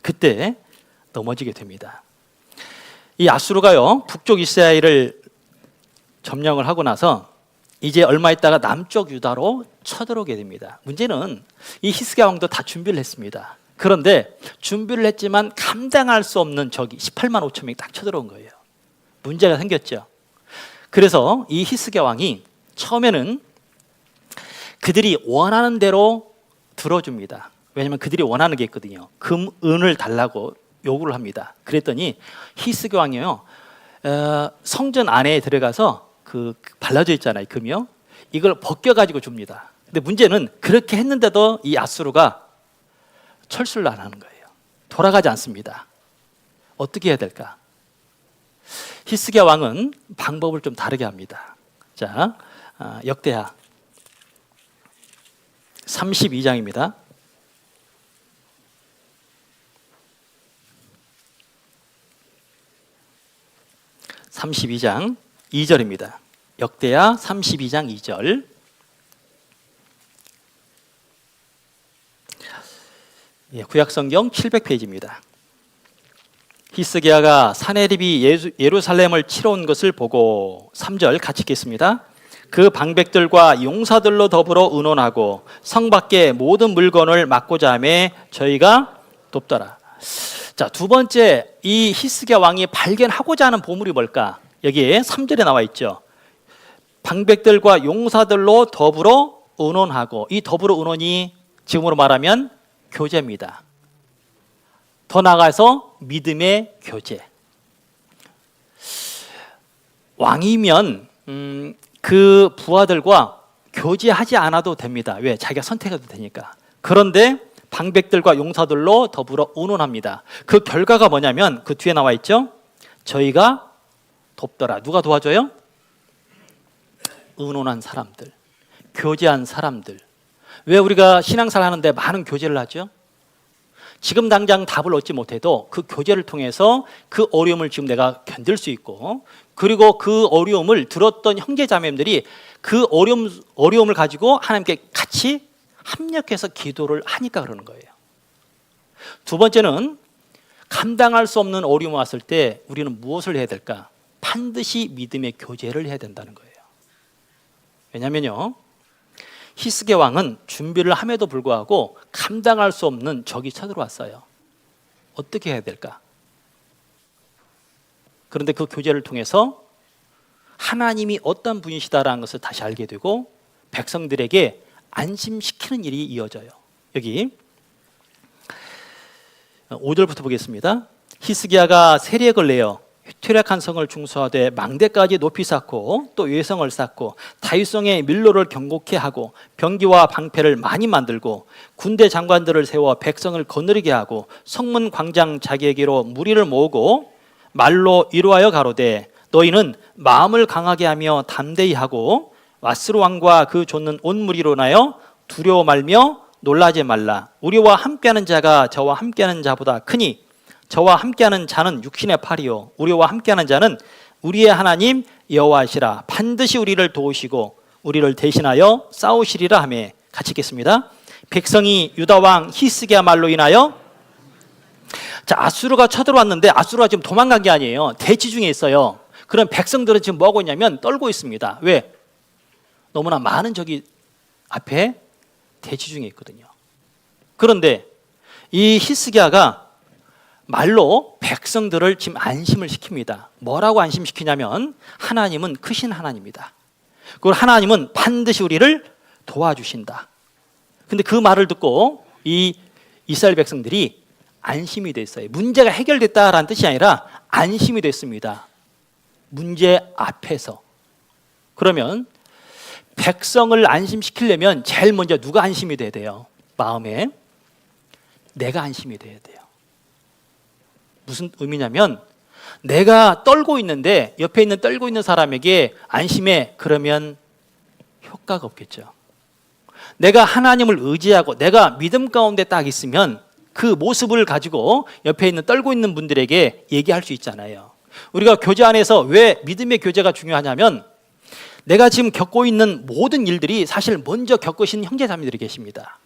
그때 넘어지게 됩니다. 이 아수르가요, 북쪽 이스라엘을 점령을 하고 나서 이제 얼마 있다가 남쪽 유다로 쳐들어오게 됩니다. 문제는 이 히스기야 왕도 다 준비를 했습니다. 그런데 준비를 했지만 감당할 수 없는 적이 18만 5천 명이 딱 쳐들어온 거예요. 문제가 생겼죠. 그래서 이 히스기야 왕이 처음에는 그들이 원하는 대로 들어줍니다. 왜냐하면 그들이 원하는 게 있거든요. 금, 은을 달라고 요구를 합니다. 그랬더니 히스기야 왕이요, 성전 안에 들어가서 그 발라져 있잖아요, 금이요. 이걸 벗겨가지고 줍니다. 근데 문제는 그렇게 했는데도 이 아수르가 철수를 안 하는 거예요. 돌아가지 않습니다. 어떻게 해야 될까? 히스기야 왕은 방법을 좀 다르게 합니다. 자, 역대하 32장입니다. 32장 2절입니다. 역대하 32장 2절. 구약성경 700페이지입니다. 히스기야가 사네립이 예루살렘을 치러 온 것을 보고 3절 같이 읽겠습니다. 그 방백들과 용사들로 더불어 의논하고 성 밖의 모든 물건을 막고자 하며 저희가 돕더라. 자, 두 번째 이 히스기야 왕이 발견하고자 하는 보물이 뭘까? 여기에 3절에 나와 있죠. 방백들과 용사들로 더불어 의논하고, 이 더불어 의논이 지금으로 말하면 교제입니다. 더 나아가서 믿음의 교제. 왕이면 그 부하들과 교제하지 않아도 됩니다. 왜? 자기가 선택해도 되니까. 그런데 방백들과 용사들로 더불어 의논합니다. 그 결과가 뭐냐면 그 뒤에 나와 있죠. 저희가 돕더라. 누가 도와줘요? 의논한 사람들, 교제한 사람들. 왜 우리가 신앙생활 하는데 많은 교제를 하죠? 지금 당장 답을 얻지 못해도 그 교제를 통해서 그 어려움을 지금 내가 견딜 수 있고, 그리고 그 어려움을 들었던 형제자매들이 그 어려움을 가지고 하나님께 같이 합력해서 기도를 하니까 그러는 거예요. 두 번째는 감당할 수 없는 어려움이 왔을 때 우리는 무엇을 해야 될까? 반드시 믿음의 교제를 해야 된다는 거예요. 왜냐면요, 히스기야 왕은 준비를 함에도 불구하고 감당할 수 없는 적이 쳐들어왔어요. 어떻게 해야 될까? 그런데 그 교제를 통해서 하나님이 어떤 분이시다라는 것을 다시 알게 되고 백성들에게 안심시키는 일이 이어져요. 여기 5절부터 보겠습니다. 히스기야가 세력을 내어 퇴락한 성을 중수하되 망대까지 높이 쌓고 또 외성을 쌓고 다윗성의 밀로를 견고케 하고 병기와 방패를 많이 만들고 군대 장관들을 세워 백성을 거느리게 하고 성문 광장 자기에게로 무리를 모으고 말로 이루하여 가로되 너희는 마음을 강하게 하며 담대히 하고 와스루 왕과 그 좇는 온 무리로 나여 두려워 말며 놀라지 말라. 우리와 함께하는 자가 저와 함께하는 자보다 크니 저와 함께하는 자는 육신의 팔이요 우리와 함께하는 자는 우리의 하나님 여호와시라. 반드시 우리를 도우시고 우리를 대신하여 싸우시리라 하며. 같이 읽겠습니다. 백성이 유다 왕 히스기야 말로 인하여, 자, 아수르가 쳐들어왔는데 아수르가 지금 도망간 게 아니에요. 대치 중에 있어요. 그럼 백성들은 지금 뭐하고 있냐면 떨고 있습니다. 왜? 너무나 많은 적이 앞에 대치 중에 있거든요. 그런데 이 히스기야가 말로 백성들을 지금 안심을 시킵니다. 뭐라고 안심시키냐면 하나님은 크신 하나님이다. 그리고 하나님은 반드시 우리를 도와주신다. 근데 그 말을 듣고 이 이스라엘 백성들이 안심이 됐어요. 문제가 해결됐다라는 뜻이 아니라 안심이 됐습니다. 문제 앞에서. 그러면 백성을 안심시키려면 제일 먼저 누가 안심이 돼야 돼요? 마음에 내가 안심이 돼야 돼요. 무슨 의미냐면 내가 떨고 있는데 옆에 있는 떨고 있는 사람에게 안심해, 그러면 효과가 없겠죠. 내가 하나님을 의지하고 내가 믿음 가운데 딱 있으면 그 모습을 가지고 옆에 있는 떨고 있는 분들에게 얘기할 수 있잖아요. 우리가 교제 안에서 왜 믿음의 교제가 중요하냐면 내가 지금 겪고 있는 모든 일들이 사실 먼저 겪으신 형제자매들이 계십니다.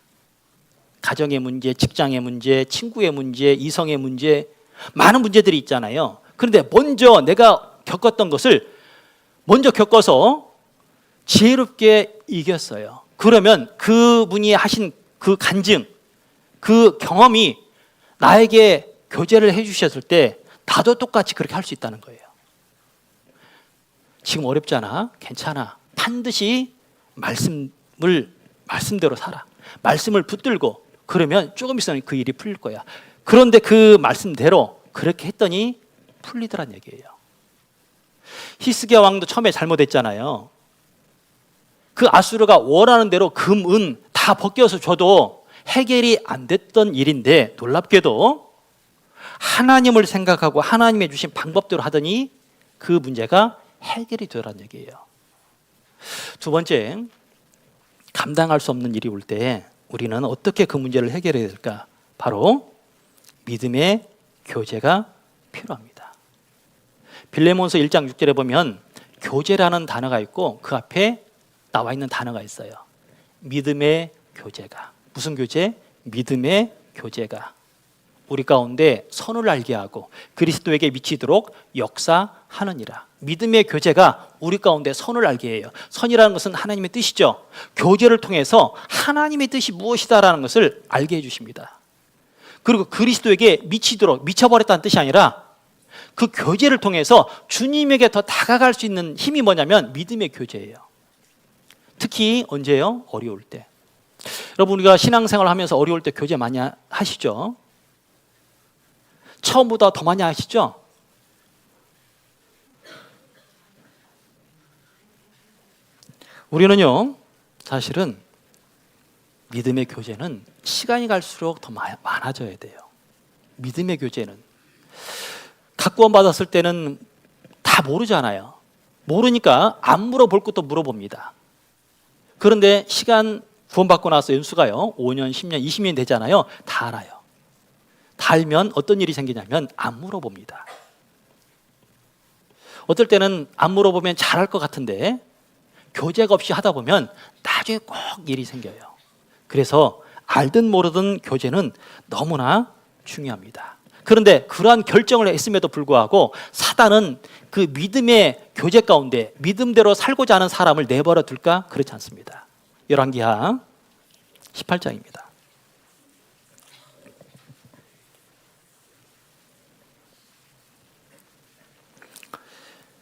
가정의 문제, 직장의 문제, 친구의 문제, 이성의 문제, 많은 문제들이 있잖아요. 그런데 먼저 내가 겪었던 것을 먼저 겪어서 지혜롭게 이겼어요. 그러면 그분이 하신 그 간증, 그 경험이 나에게 교제를 해주셨을 때 나도 똑같이 그렇게 할 수 있다는 거예요. 지금 어렵잖아. 괜찮아. 반드시 말씀대로 살아. 말씀을 붙들고 그러면 조금 있으면 그 일이 풀릴 거야. 그런데 그 말씀대로 그렇게 했더니 풀리더란 얘기예요. 히스기야 왕도 처음에 잘못했잖아요. 그 아수르가 원하는 대로 금, 은 다 벗겨서 줘도 해결이 안 됐던 일인데 놀랍게도 하나님을 생각하고 하나님이 주신 방법대로 하더니 그 문제가 해결이 되더라는 얘기예요. 두 번째, 감당할 수 없는 일이 올 때 우리는 어떻게 그 문제를 해결해야 될까? 바로 믿음의 교제가 필요합니다. 빌레몬서 1장 6절에 보면 교제라는 단어가 있고 그 앞에 나와 있는 단어가 있어요. 믿음의 교제가. 무슨 교제? 믿음의 교제가 우리 가운데 선을 알게 하고 그리스도에게 미치도록 역사하느니라. 믿음의 교제가 우리 가운데 선을 알게 해요. 선이라는 것은 하나님의 뜻이죠. 교제를 통해서 하나님의 뜻이 무엇이다라는 것을 알게 해주십니다. 그리고 그리스도에게 미치도록, 미쳐버렸다는 뜻이 아니라 그 교제를 통해서 주님에게 더 다가갈 수 있는 힘이 뭐냐면 믿음의 교제예요. 특히 언제요? 어려울 때. 여러분, 우리가 신앙생활 하면서 어려울 때 교제 많이 하시죠? 처음보다 더 많이 하시죠? 우리는요, 사실은 믿음의 교제는 시간이 갈수록 더 많아져야 돼요. 믿음의 교제는 각구원 받았을 때는 다 모르잖아요. 모르니까 안 물어볼 것도 물어봅니다. 그런데 시간 구원받고 나서 연수가요 5년, 10년, 20년 되잖아요. 다 알아요. 다 알면 어떤 일이 생기냐면 안 물어봅니다. 어떨 때는 안 물어보면 잘할 것 같은데 교제가 없이 하다 보면 나중에 꼭 일이 생겨요. 그래서 알든 모르든 교제는 너무나 중요합니다. 그런데 그러한 결정을 했음에도 불구하고 사단은 그 믿음의 교제 가운데 믿음대로 살고자 하는 사람을 내버려 둘까? 그렇지 않습니다. 열왕기하 18장입니다.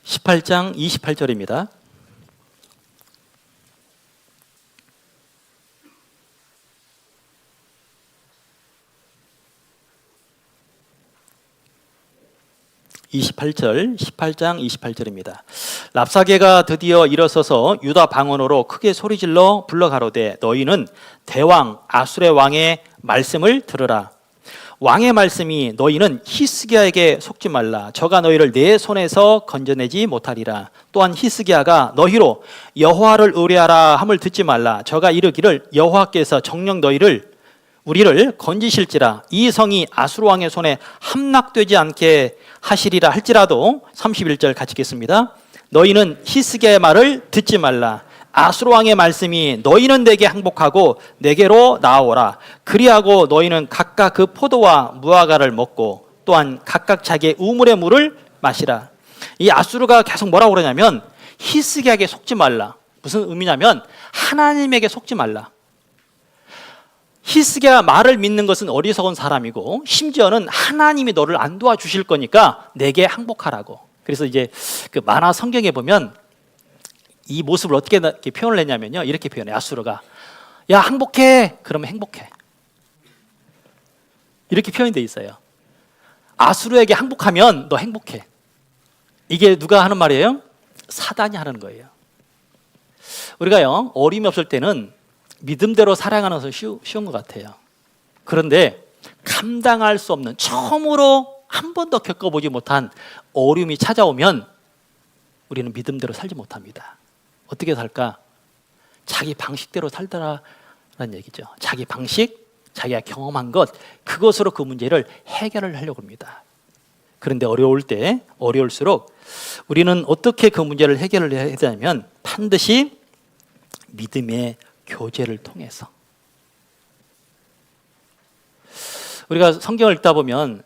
18장 28절입니다. (28절) 18장 28절입니다. 랍사게가 드디어 일어서서 유다 방언으로 크게 소리질러 불러 가로되 너희는 대왕 아술의 왕의 말씀을 들으라. 왕의 말씀이 너희는 히스기야에게 속지 말라. 저가 너희를 내 손에서 건져내지 못하리라. 또한 히스기야가 너희로 여호와를 의뢰하라 함을 듣지 말라. 저가 이르기를 여호와께서 정녕 우리를 건지실지라. 이 성이 아수르 왕의 손에 함락되지 않게 하시리라 할지라도 31절 같이 읽겠습니다. 너희는 히스기야의 말을 듣지 말라. 아수르 왕의 말씀이 너희는 내게 항복하고 내게로 나아오라. 그리하고 너희는 각각 그 포도와 무화과를 먹고 또한 각각 자기의 우물의 물을 마시라. 이 아수르가 계속 뭐라고 그러냐면 히스기야에게 속지 말라. 무슨 의미냐면 하나님에게 속지 말라. 히스기야 말을 믿는 것은 어리석은 사람이고 심지어는 하나님이 너를 안 도와주실 거니까 내게 항복하라고. 그래서 이제 그 만화 성경에 보면 이 모습을 어떻게 표현을 했냐면요, 이렇게 표현해요. 아수르가 야 항복해 그러면 행복해, 이렇게 표현이 돼 있어요. 아수르에게 항복하면 너 행복해. 이게 누가 하는 말이에요? 사단이 하는 거예요. 우리가요 어림이 없을 때는 믿음대로 살아가는 것은 쉬운 것 같아요. 그런데 감당할 수 없는, 처음으로 한 번도 겪어보지 못한 어려움이 찾아오면 우리는 믿음대로 살지 못합니다. 어떻게 살까? 자기 방식대로 살더라라는 얘기죠. 자기 방식, 자기가 경험한 것, 그것으로 그 문제를 해결을 하려고 합니다. 그런데 어려울수록 우리는 어떻게 그 문제를 해결을 해야 되냐면 반드시 믿음의 교제를 통해서. 우리가 성경을 읽다 보면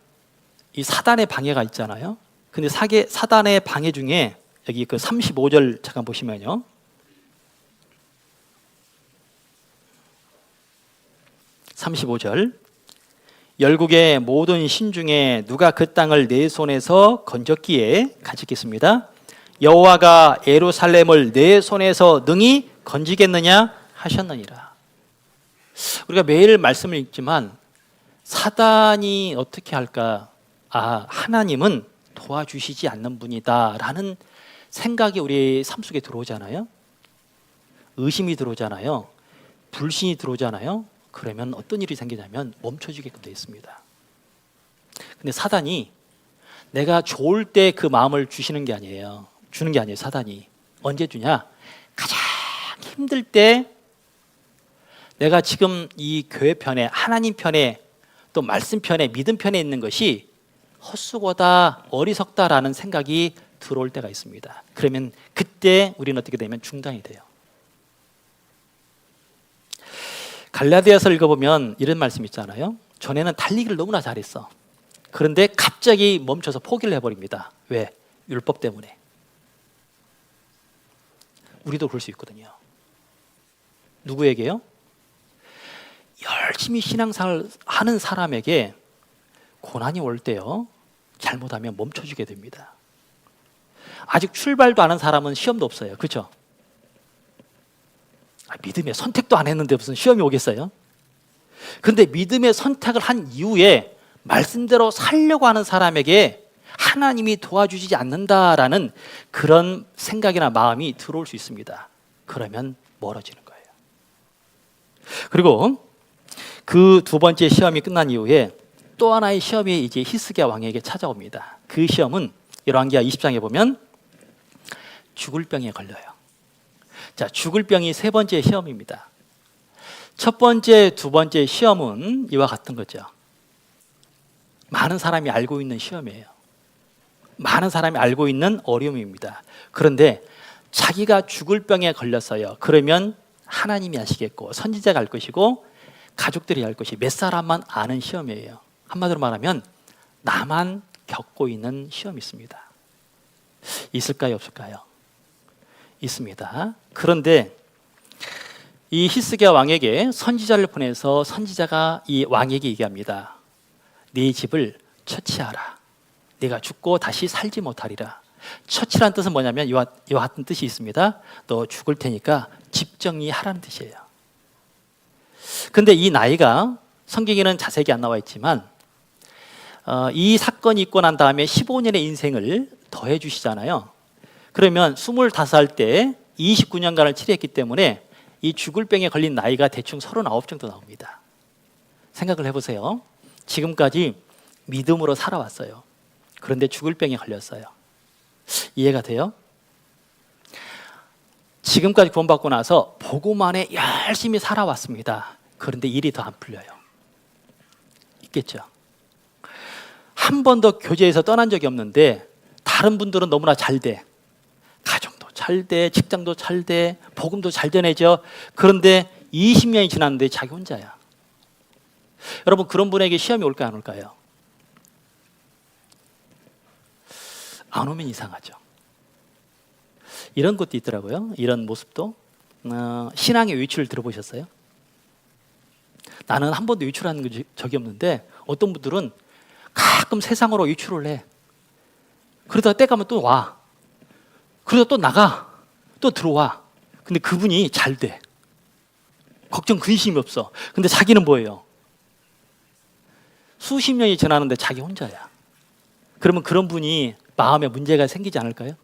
이 사단의 방해가 있잖아요. 근데 사단의 방해 중에 여기 그 35절 잠깐 보시면요. 35절 열국의 모든 신 중에 누가 그 땅을 내 손에서 건졌기에 같이 읽겠습니다. 여호와가 예루살렘을 내 손에서 능히 건지겠느냐 하셨느니라. 우리가 매일 말씀을 읽지만 사단이 어떻게 할까? 하나님은 도와주시지 않는 분이다 라는 생각이 우리 삶 속에 들어오잖아요. 의심이 들어오잖아요. 불신이 들어오잖아요. 그러면 어떤 일이 생기냐면 멈춰지게끔 되어 있습니다. 근데 사단이 내가 좋을 때 그 마음을 주시는 게 아니에요. 주는 게 아니에요. 사단이 언제 주냐? 가장 힘들 때 내가 지금 이 교회 편에, 하나님 편에, 또 말씀 편에, 믿음 편에 있는 것이 헛수고다, 어리석다라는 생각이 들어올 때가 있습니다. 그러면 그때 우리는 어떻게 되면 중단이 돼요. 갈라디아서를 읽어보면 이런 말씀 있잖아요. 전에는 달리기를 너무나 잘했어. 그런데 갑자기 멈춰서 포기를 해버립니다. 왜? 율법 때문에. 우리도 그럴 수 있거든요. 누구에게요? 열심히 신앙생활을 하는 사람에게 고난이 올 때요, 잘못하면 멈춰주게 됩니다. 아직 출발도 안 한 사람은 시험도 없어요. 그렇죠? 믿음의 선택도 안 했는데 무슨 시험이 오겠어요? 그런데 믿음의 선택을 한 이후에 말씀대로 살려고 하는 사람에게 하나님이 도와주지 않는다라는 그런 생각이나 마음이 들어올 수 있습니다. 그러면 멀어지는 거예요. 그리고 그 두 번째 시험이 끝난 이후에 또 하나의 시험이 이제 히스기야 왕에게 찾아옵니다. 그 시험은 열왕기하 20장에 보면 죽을 병에 걸려요. 자, 죽을 병이 세 번째 시험입니다. 첫 번째, 두 번째 시험은 이와 같은 거죠. 많은 사람이 알고 있는 시험이에요. 많은 사람이 알고 있는 어려움입니다. 그런데 자기가 죽을 병에 걸렸어요. 그러면 하나님이 아시겠고 선지자가 알 것이고 가족들이 알 것이 몇 사람만 아는 시험이에요. 한마디로 말하면 나만 겪고 있는 시험이 있습니다. 있을까요? 없을까요? 있습니다. 그런데 이 히스기야 왕에게 선지자를 보내서 선지자가 이 왕에게 얘기합니다. 네 집을 처치하라. 네가 죽고 다시 살지 못하리라. 처치란 뜻은 뭐냐면 이와 같은 뜻이 있습니다. 너 죽을 테니까 집 정리하라는 뜻이에요. 근데 이 나이가 성경에는 자세히 안 나와 있지만 이 사건이 있고 난 다음에 15년의 인생을 더해 주시잖아요. 그러면 25살 때 29년간을 치료했기 때문에 이 죽을 병에 걸린 나이가 대충 39 정도 나옵니다. 생각을 해보세요. 지금까지 믿음으로 살아왔어요. 그런데 죽을 병에 걸렸어요. 이해가 돼요? 지금까지 구원받고 나서 복음 안에 열심히 살아왔습니다. 그런데 일이 더 안 풀려요. 있겠죠? 한 번도 교제에서 떠난 적이 없는데 다른 분들은 너무나 잘 돼. 가정도 잘 돼, 직장도 잘 돼, 복음도 잘 전해져. 그런데 20년이 지났는데 자기 혼자야. 여러분, 그런 분에게 시험이 올까요, 안 올까요? 안 오면 이상하죠. 이런 것도 있더라고요. 이런 모습도. 신앙의 외출을 들어보셨어요? 나는 한 번도 외출한 적이 없는데 어떤 분들은 가끔 세상으로 외출을 해. 그러다가 때 가면 또 와. 그러다 또 나가. 또 들어와. 근데 그분이 잘 돼. 걱정 근심이 없어. 근데 자기는 뭐예요? 수십 년이 지나는데 자기 혼자야. 그러면 그런 분이 마음에 문제가 생기지 않을까요?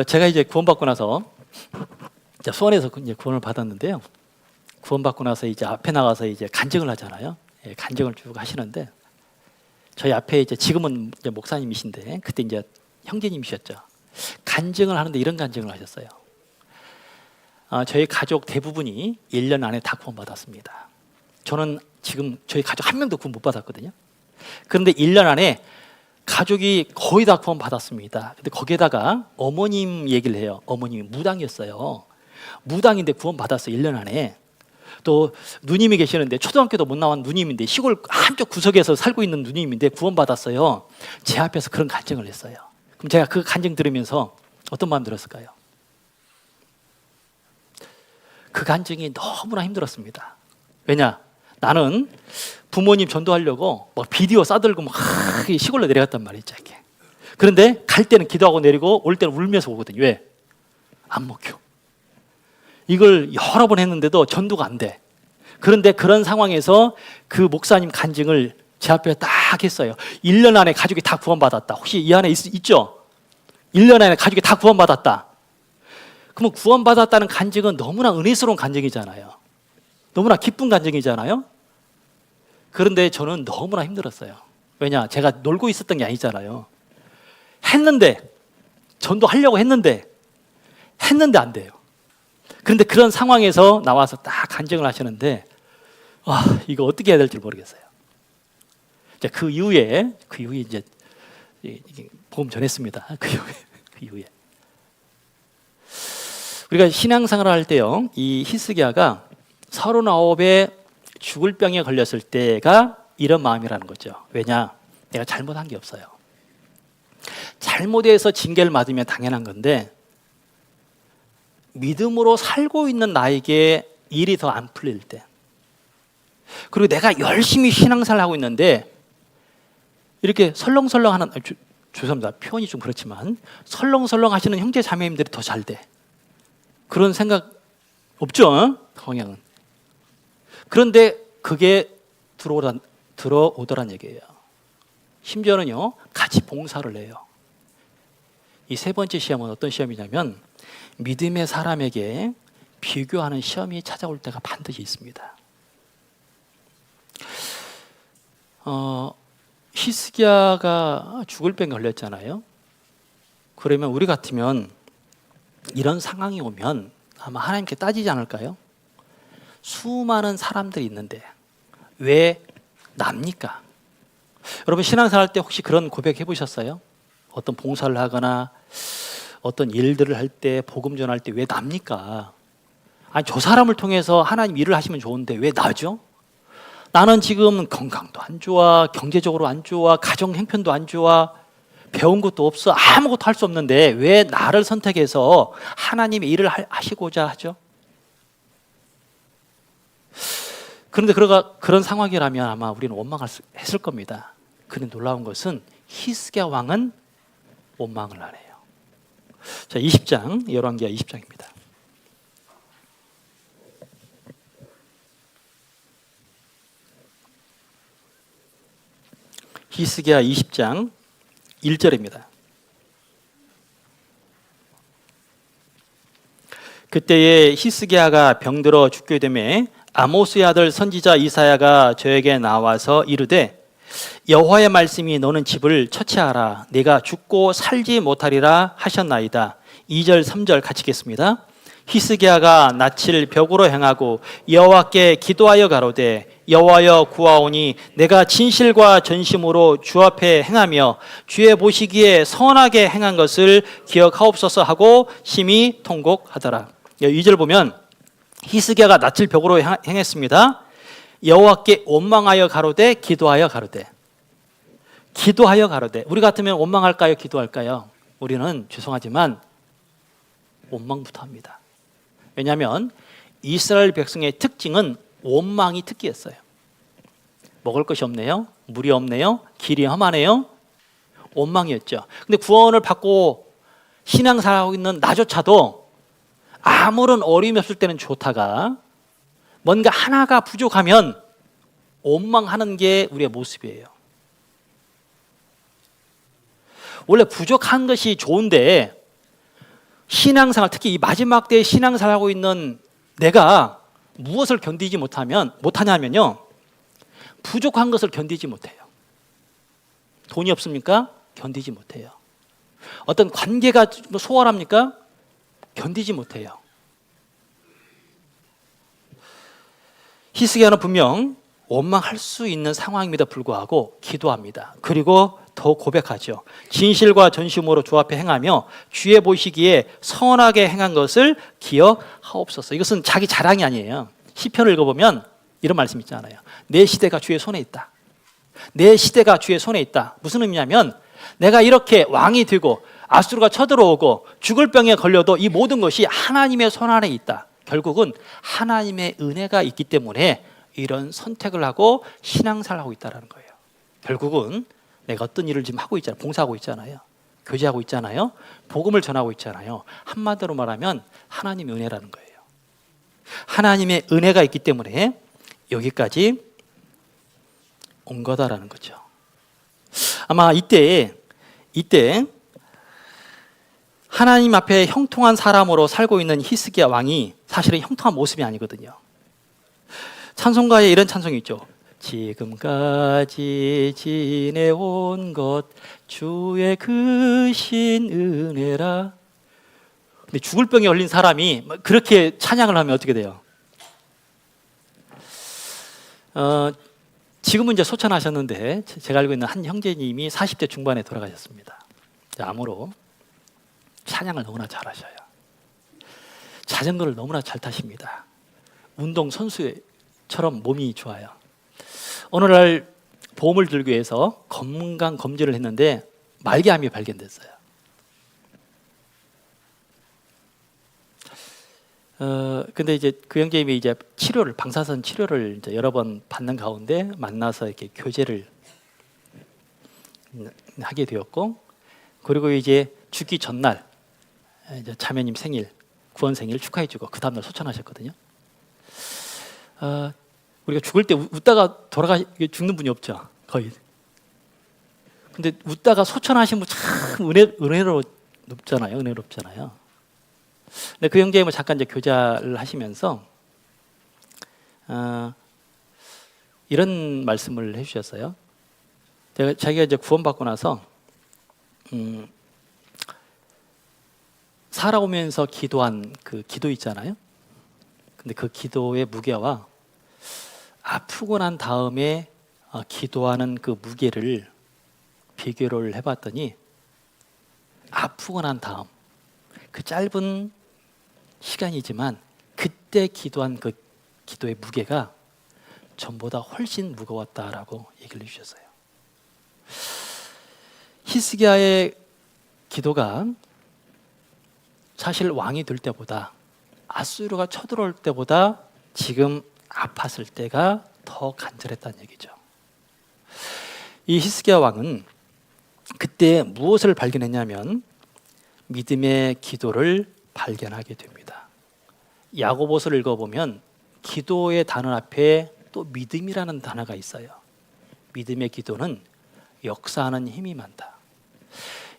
제가 이제 구원받고 나서 수원에서 이제 구원을 받았는데요. 구원받고 나서 이제 앞에 나가서 이제 간증을 하잖아요. 예, 간증을 쭉 하시는데 저희 앞에 이제 지금은 이제 목사님이신데 그때 이제 형제님이셨죠. 간증을 하는데 이런 간증을 하셨어요. 저희 가족 대부분이 1년 안에 다 구원받았습니다. 저는 지금 저희 가족 한 명도 구원 못 받았거든요. 그런데 1년 안에 가족이 거의 다 구원받았습니다. 근데 거기에다가 어머님 얘기를 해요. 어머님이 무당이었어요. 무당인데 구원받았어요. 1년 안에. 또 누님이 계시는데 초등학교도 못 나온 누님인데 시골 한쪽 구석에서 살고 있는 누님인데 구원받았어요. 제 앞에서 그런 간증을 했어요. 그럼 제가 그 간증 들으면서 어떤 마음 들었을까요? 그 간증이 너무나 힘들었습니다. 왜냐? 나는 부모님 전도하려고 막 비디오 싸들고 막 시골로 내려갔단 말이죠. 이렇게. 그런데 갈 때는 기도하고 내리고 올 때는 울면서 오거든요. 왜? 안 먹혀. 이걸 여러 번 했는데도 전도가 안 돼. 그런데 그런 상황에서 그 목사님 간증을 제 앞에 딱 했어요. 1년 안에 가족이 다 구원받았다. 혹시 이 안에 있죠? 1년 안에 가족이 다 구원받았다. 그러면 구원받았다는 간증은 너무나 은혜스러운 간증이잖아요. 너무나 기쁜 간증이잖아요. 그런데 저는 너무나 힘들었어요. 왜냐? 제가 놀고 있었던 게 아니잖아요. 했는데, 전도하려고 했는데 안 돼요. 그런데 그런 상황에서 나와서 딱 간증을 하시는데, 와, 이거 어떻게 해야 될지 모르겠어요. 그 이후에 이제 복음 전했습니다. 그 이후에 우리가 신앙생활을 할 때요, 이 히스기야가 39에 죽을 병에 걸렸을 때가 이런 마음이라는 거죠. 왜냐? 내가 잘못한 게 없어요. 잘못해서 징계를 맞으면 당연한 건데, 믿음으로 살고 있는 나에게 일이 더 안 풀릴 때, 그리고 내가 열심히 신앙생활을 하고 있는데 이렇게 설렁설렁하는, 죄송합니다, 표현이 좀 그렇지만 설렁설렁 하시는 형제 자매님들이 더 잘 돼. 그런 생각 없죠? 성향은. 그런데 그게 들어오더란 얘기예요. 심지어는요, 같이 봉사를 해요. 이 세 번째 시험은 어떤 시험이냐면, 믿음의 사람에게 비교하는 시험이 찾아올 때가 반드시 있습니다. 히스기야가 죽을 병에 걸렸잖아요. 그러면 우리 같으면 이런 상황이 오면 아마 하나님께 따지지 않을까요? 수많은 사람들이 있는데 왜 납니까? 여러분, 신앙생활 할 때 혹시 그런 고백 해보셨어요? 어떤 봉사를 하거나 어떤 일들을 할 때, 복음 전할 때 왜 납니까? 아니, 저 사람을 통해서 하나님 일을 하시면 좋은데 왜 나죠? 나는 지금 건강도 안 좋아, 경제적으로 안 좋아, 가정 형편도 안 좋아, 배운 것도 없어, 아무것도 할 수 없는데 왜 나를 선택해서 하나님의 일을 하시고자 하죠? 그런데 그런 상황이라면 아마 우리는 원망했을 겁니다. 그런데 놀라운 것은 히스기야 왕은 원망을 안 해요. 자, 20장, 열왕기하 20장입니다. 히스기야 20장 1절입니다. 그때에 히스기야가 병들어 죽게 되매 아모스의 아들 선지자 이사야가 저에게 나와서 이르되, 여호와의 말씀이 너는 집을 처치하라, 내가 죽고 살지 못하리라 하셨나이다. 2절 3절 같이 읽겠습니다. 히스기야가 낯을 벽으로 행하고 여호와께 기도하여 가로되, 여호와여 구하오니 내가 진실과 전심으로 주 앞에 행하며 주의 보시기에 선하게 행한 것을 기억하옵소서 하고 심히 통곡하더라. 2절 보면 히스기야가 낯을 벽으로 행했습니다. 여호와께 원망하여 가로되, 기도하여 가로되. 기도하여 가로되. 우리 같으면 원망할까요? 기도할까요? 우리는 죄송하지만 원망부터 합니다. 왜냐하면 이스라엘 백성의 특징은 원망이 특기였어요. 먹을 것이 없네요, 물이 없네요, 길이 험하네요. 원망이었죠. 근데 구원을 받고 신앙생활하고 있는 나조차도 아무런 어려움이 없을 때는 좋다가 뭔가 하나가 부족하면 원망하는 게 우리의 모습이에요. 원래 부족한 것이 좋은데, 신앙생활, 특히 이 마지막 때에 신앙생활하고 있는 내가 무엇을 견디지 못하냐면요, 부족한 것을 견디지 못해요. 돈이 없습니까? 견디지 못해요. 어떤 관계가 소홀합니까? 견디지 못해요. 히스기야는 분명 원망할 수 있는 상황임에도 불구하고 기도합니다. 그리고 더 고백하죠. 진실과 전심으로 주 앞에 행하며 주의 보시기에 선하게 행한 것을 기억하옵소서. 이것은 자기 자랑이 아니에요. 시편을 읽어보면 이런 말씀 있잖아요. 내 시대가 주의 손에 있다. 내 시대가 주의 손에 있다. 무슨 의미냐면, 내가 이렇게 왕이 되고 아수르가 쳐들어오고 죽을 병에 걸려도 이 모든 것이 하나님의 손 안에 있다. 결국은 하나님의 은혜가 있기 때문에 이런 선택을 하고 신앙생활을 하고 있다는 거예요. 결국은 내가 어떤 일을 지금 하고 있잖아요. 봉사하고 있잖아요. 교제하고 있잖아요. 복음을 전하고 있잖아요. 한마디로 말하면 하나님의 은혜라는 거예요. 하나님의 은혜가 있기 때문에 여기까지 온 거다라는 거죠. 아마 이때 하나님 앞에 형통한 사람으로 살고 있는 히스기야 왕이 사실은 형통한 모습이 아니거든요. 찬송가에 이런 찬송이 있죠. 지금까지 지내온 것 주의 크신 은혜라. 근데 죽을 병에 걸린 사람이 그렇게 찬양을 하면 어떻게 돼요? 지금은 이제 소천하셨는데 제가 알고 있는 한 형제님이 40대 중반에 돌아가셨습니다. 암으로. 찬양을 너무나 잘하셔요. 자전거를 너무나 잘 타십니다. 운동 선수처럼 몸이 좋아요. 어느 날 보험을 들기 위해서 건강 검진을 했는데 말기암이 발견됐어요. 근데 이제 그 형제님이 이제 방사선 치료를 이제 여러 번 받는 가운데 만나서 이렇게 교제를 하게 되었고, 그리고 이제 죽기 전날 이제 자매님 생일, 구원 생일 축하해주고 그 다음날 소천하셨거든요. 우리가 죽을 때 웃다가 죽는 분이 없죠, 거의. 근데 웃다가 소천하신 분 참 은혜롭잖아요. 근데 그 형제님은 잠깐 이제 교제를 하시면서 이런 말씀을 해주셨어요. 자기가 이제 구원받고 나서 살아오면서 기도한 그 기도 있잖아요. 근데 그 기도의 무게와 아프고 난 다음에 기도하는 그 무게를 비교를 해봤더니, 아프고 난 다음 그 짧은 시간이지만 그때 기도한 그 기도의 무게가 전보다 훨씬 무거웠다라고 얘기를 해주셨어요. 히스기야의 기도가 사실 왕이 될 때보다, 아수르가 쳐들어올 때보다 지금 아팠을 때가 더 간절했다는 얘기죠. 이 히스기야 왕은 그때 무엇을 발견했냐면 믿음의 기도를 발견하게 됩니다. 야고보서를 읽어보면 기도의 단어 앞에 또 믿음이라는 단어가 있어요. 믿음의 기도는 역사하는 힘이 많다.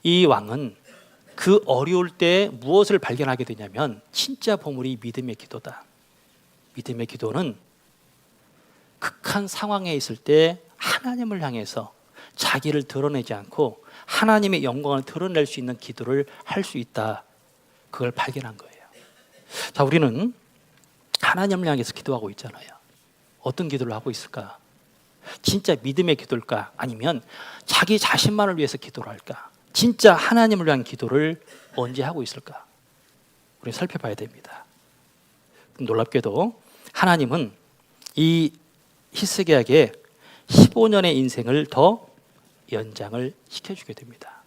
이 왕은 그 어려울 때 무엇을 발견하게 되냐면 진짜 보물이 믿음의 기도다. 믿음의 기도는 극한 상황에 있을 때 하나님을 향해서 자기를 드러내지 않고 하나님의 영광을 드러낼 수 있는 기도를 할 수 있다. 그걸 발견한 거예요. 자, 우리는 하나님을 향해서 기도하고 있잖아요. 어떤 기도를 하고 있을까? 진짜 믿음의 기도일까? 아니면 자기 자신만을 위해서 기도를 할까? 진짜 하나님을 위한 기도를 언제 하고 있을까? 우리 살펴봐야 됩니다. 놀랍게도 하나님은 이 히스기야에게 15년의 인생을 더 연장을 시켜주게 됩니다.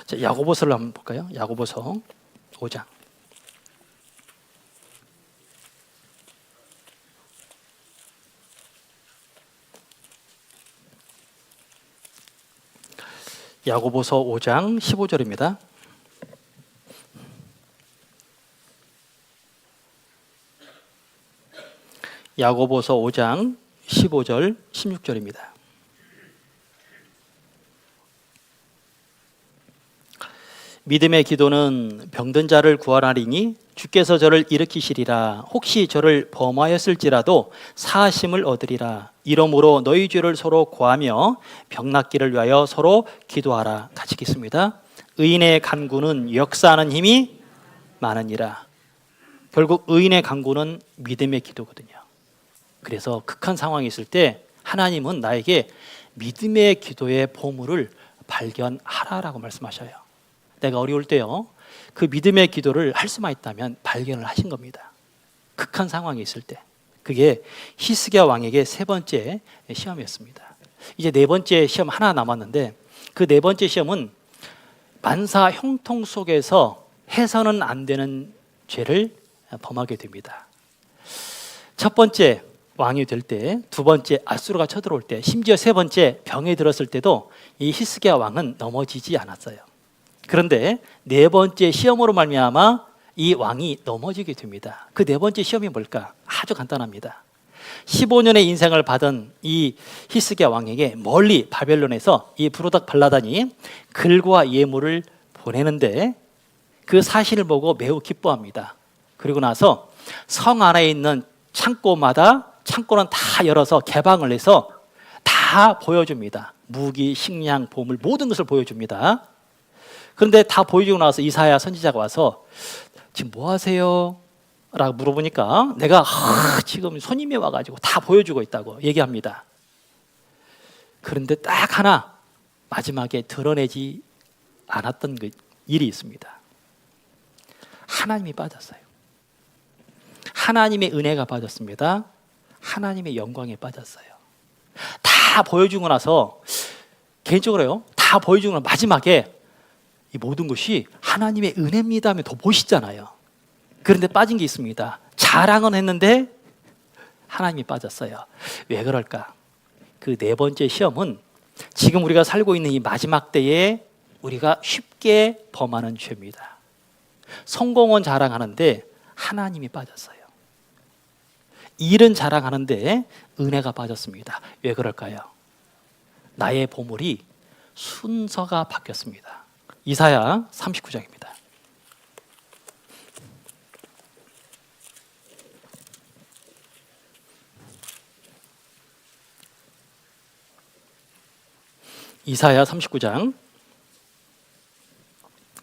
자, 야고보서를 한번 볼까요? 야고보서 5장. 야고보서 5장 15절입니다. 야고보서 5장 15절 16절입니다. 믿음의 기도는 병든 자를 구하나리니 주께서 저를 일으키시리라. 혹시 저를 범하였을지라도 사하심을 얻으리라. 이러므로 너희 죄를 서로 고하며 병 낫기를 위하여 서로 기도하라. 같이 읽겠습니다. 의인의 간구는 역사하는 힘이 많으니라. 결국 의인의 간구는 믿음의 기도거든요. 그래서 극한 상황이 있을 때 하나님은 나에게 믿음의 기도의 보물을 발견하라라고 말씀하셔요. 내가 어려울 때요, 그 믿음의 기도를 할 수만 있다면 발견을 하신 겁니다. 극한 상황이 있을 때. 그게 히스기야 왕에게 세 번째 시험이었습니다. 이제 네 번째 시험 하나 남았는데, 그 네 번째 시험은 만사 형통 속에서 해서는 안 되는 죄를 범하게 됩니다. 첫 번째 왕이 될 때, 두 번째 아수르가 쳐들어올 때, 심지어 세 번째 병에 들었을 때도 이 히스기야 왕은 넘어지지 않았어요. 그런데 네 번째 시험으로 말미암아 이 왕이 넘어지게 됩니다. 그 네 번째 시험이 뭘까? 아주 간단합니다. 15년의 인생을 받은 이 히스기야 왕에게 멀리 바벨론에서 이 브로닥 발라단이 글과 예물을 보내는데, 그 사실을 보고 매우 기뻐합니다. 그리고 나서 성 안에 있는 창고마다 창고는 다 열어서 개방을 해서 다 보여줍니다. 무기, 식량, 보물 모든 것을 보여줍니다. 그런데 다 보여주고 나서 이사야 선지자가 와서 지금 뭐 하세요? 라고 물어보니까 내가 지금 손님이 와가지고 다 보여주고 있다고 얘기합니다. 그런데 딱 하나 마지막에 드러내지 않았던 그 일이 있습니다. 하나님이 빠졌어요. 하나님의 은혜가 빠졌습니다. 하나님의 영광에 빠졌어요. 다 보여주고 나서 개인적으로요, 다 보여주고 나서 마지막에 이 모든 것이 하나님의 은혜입니다 하면 더 멋있잖아요. 그런데 빠진 게 있습니다. 자랑은 했는데 하나님이 빠졌어요. 왜 그럴까? 그 네 번째 시험은 지금 우리가 살고 있는 이 마지막 때에 우리가 쉽게 범하는 죄입니다. 성공은 자랑하는데 하나님이 빠졌어요. 일은 자랑하는데 은혜가 빠졌습니다. 왜 그럴까요? 나의 보물이 순서가 바뀌었습니다. 이사야 39장입니다. 이사야 39장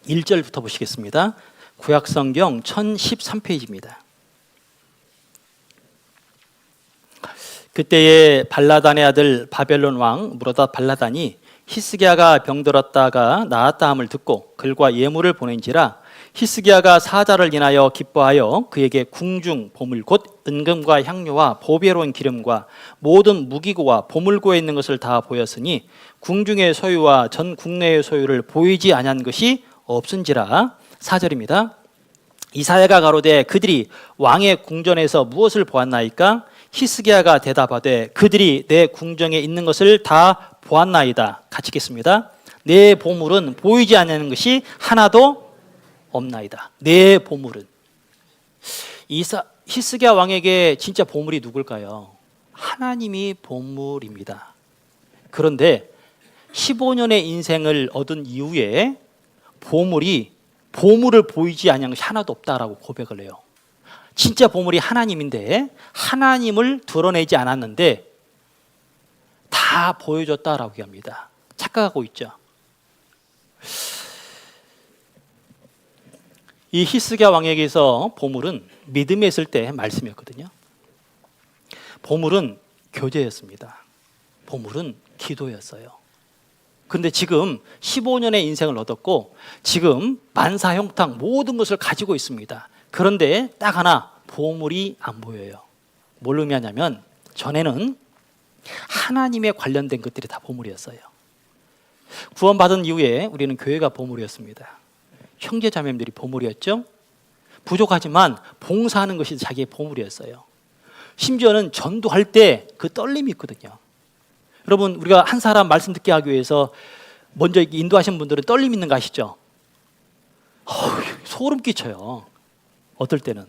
1절부터 보시겠습니다. 구약성경 1013페이지입니다. 그때에 발라단의 아들 바벨론 왕 무로다 발라단이 히스기야가 병들었다가 나았다 함을 듣고 글과 예물을 보낸지라 히스기야가 사자를 인하여 기뻐하여 그에게 궁중 보물 곧 은금과 향료와 보배로운 기름과 모든 무기고와 보물고에 있는 것을 다 보였으니 궁중의 소유와 전 국내의 소유를 보이지 아니한 것이 없은지라. 4절입니다. 이사야가 가로되 그들이 왕의 궁전에서 무엇을 보았나이까? 히스기야가 대답하되 그들이 내 궁정에 있는 것을 다 보았나이다. 같이 읽겠습니다. 내 보물은 보이지 않는 것이 하나도 없나이다. 내 보물은. 히스기야 왕에게 진짜 보물이 누굴까요? 하나님이 보물입니다. 그런데 15년의 인생을 얻은 이후에 보물을 보이지 않는 것이 하나도 없다라고 고백을 해요. 진짜 보물이 하나님인데 하나님을 드러내지 않았는데 다 보여줬다라고 얘기합니다. 착각하고 있죠. 이 히스기야 왕에게서 보물은 믿음에 있을 때 말씀이었거든요. 보물은 교제였습니다. 보물은 기도였어요. 그런데 지금 15년의 인생을 얻었고 지금 만사형탕 모든 것을 가지고 있습니다. 그런데 딱 하나 보물이 안 보여요. 뭘 의미하냐면 전에는 하나님에 관련된 것들이 다 보물이었어요. 구원받은 이후에 우리는 교회가 보물이었습니다. 형제자매들이 보물이었죠. 부족하지만 봉사하는 것이 자기의 보물이었어요. 심지어는 전도할 때 그 떨림이 있거든요. 여러분, 우리가 한 사람 말씀 듣게 하기 위해서 먼저 인도하신 분들은 떨림 있는 거 아시죠? 소름 끼쳐요. 어떨 때는.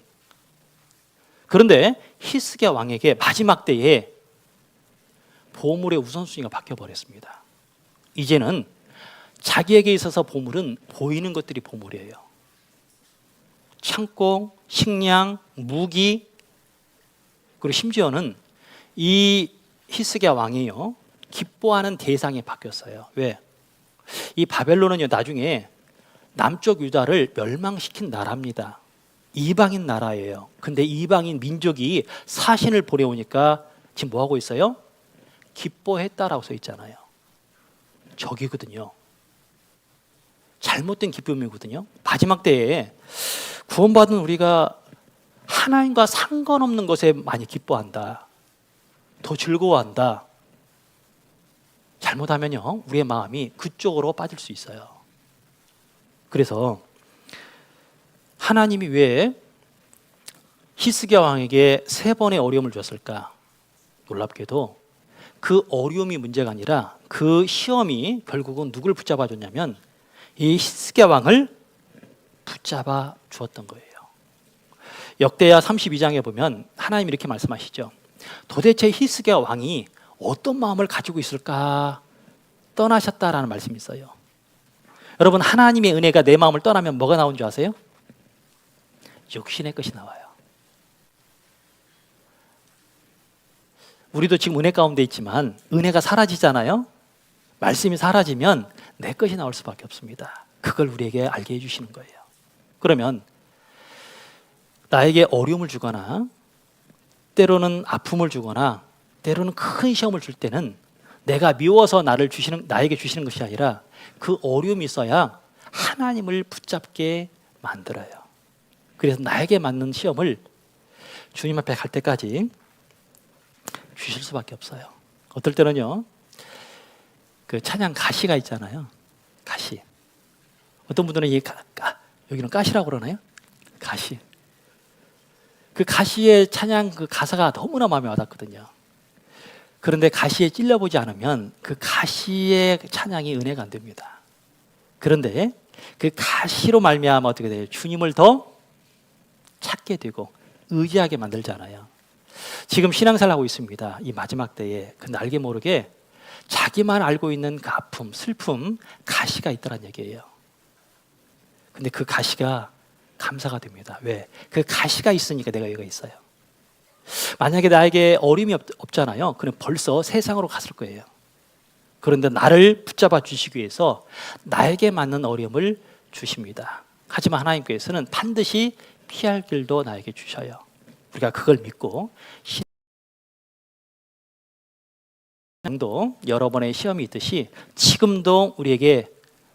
그런데 히스기야 왕에게 마지막 때에 보물의 우선순위가 바뀌어버렸습니다. 이제는 자기에게 있어서 보물은 보이는 것들이 보물이에요. 창고, 식량, 무기, 그리고 심지어는 이 히스기야 왕이요 기뻐하는 대상이 바뀌었어요. 왜? 이 바벨론은요 나중에 남쪽 유다를 멸망시킨 나라입니다. 이방인 나라예요. 근데 이방인 민족이 사신을 보내오니까 지금 뭐 하고 있어요? 기뻐했다라고 써 있잖아요. 적이거든요. 잘못된 기쁨이거든요. 마지막 때에 구원받은 우리가 하나님과 상관없는 것에 많이 기뻐한다. 더 즐거워한다. 잘못하면요 우리의 마음이 그쪽으로 빠질 수 있어요. 그래서 하나님이 왜 히스기야 왕에게 3번의 어려움을 줬을까? 놀랍게도 그 어려움이 문제가 아니라 그 시험이 결국은 누굴 붙잡아 줬냐면 이 히스기야 왕을 붙잡아 주었던 거예요. 역대하 32장에 보면 하나님 이렇게 말씀하시죠. 도대체 히스기야 왕이 어떤 마음을 가지고 있을까? 떠나셨다라는 말씀이 있어요. 여러분, 하나님의 은혜가 내 마음을 떠나면 뭐가 나온 줄 아세요? 육신의 것이 나와요. 우리도 지금 은혜 가운데 있지만 은혜가 사라지잖아요. 말씀이 사라지면 내 것이 나올 수밖에 없습니다. 그걸 우리에게 알게 해주시는 거예요. 그러면 나에게 어려움을 주거나 때로는 아픔을 주거나 때로는 큰 시험을 줄 때는 내가 미워서 나에게 주시는 것이 아니라 그 어려움이 있어야 하나님을 붙잡게 만들어요. 그래서 나에게 맞는 시험을 주님 앞에 갈 때까지 주실 수밖에 없어요. 어떨 때는요, 그 찬양 가시가 있잖아요. 가시. 어떤 분들은 여기는 가시라고 그러나요? 가시. 그 가시의 찬양 그 가사가 너무나 마음에 와닿거든요. 그런데 가시에 찔려보지 않으면 그 가시의 찬양이 은혜가 안 됩니다. 그런데 그 가시로 말미암아 어떻게 돼요? 주님을 더 찾게 되고 의지하게 만들잖아요. 지금 신앙생활 하고 있습니다. 이 마지막 때에 그 알게 모르게 자기만 알고 있는 그 아픔, 슬픔, 가시가 있다는 얘기예요. 근데 그 가시가 감사가 됩니다. 왜? 그 가시가 있으니까 내가 여기가 있어요. 만약에 나에게 어려움이 없잖아요. 그럼 벌써 세상으로 갔을 거예요. 그런데 나를 붙잡아 주시기 위해서 나에게 맞는 어려움을 주십니다. 하지만 하나님께서는 반드시 피할 길도 나에게 주셔요. 우리가 그걸 믿고 신앙도 여러 번의 시험이 있듯이 지금도 우리에게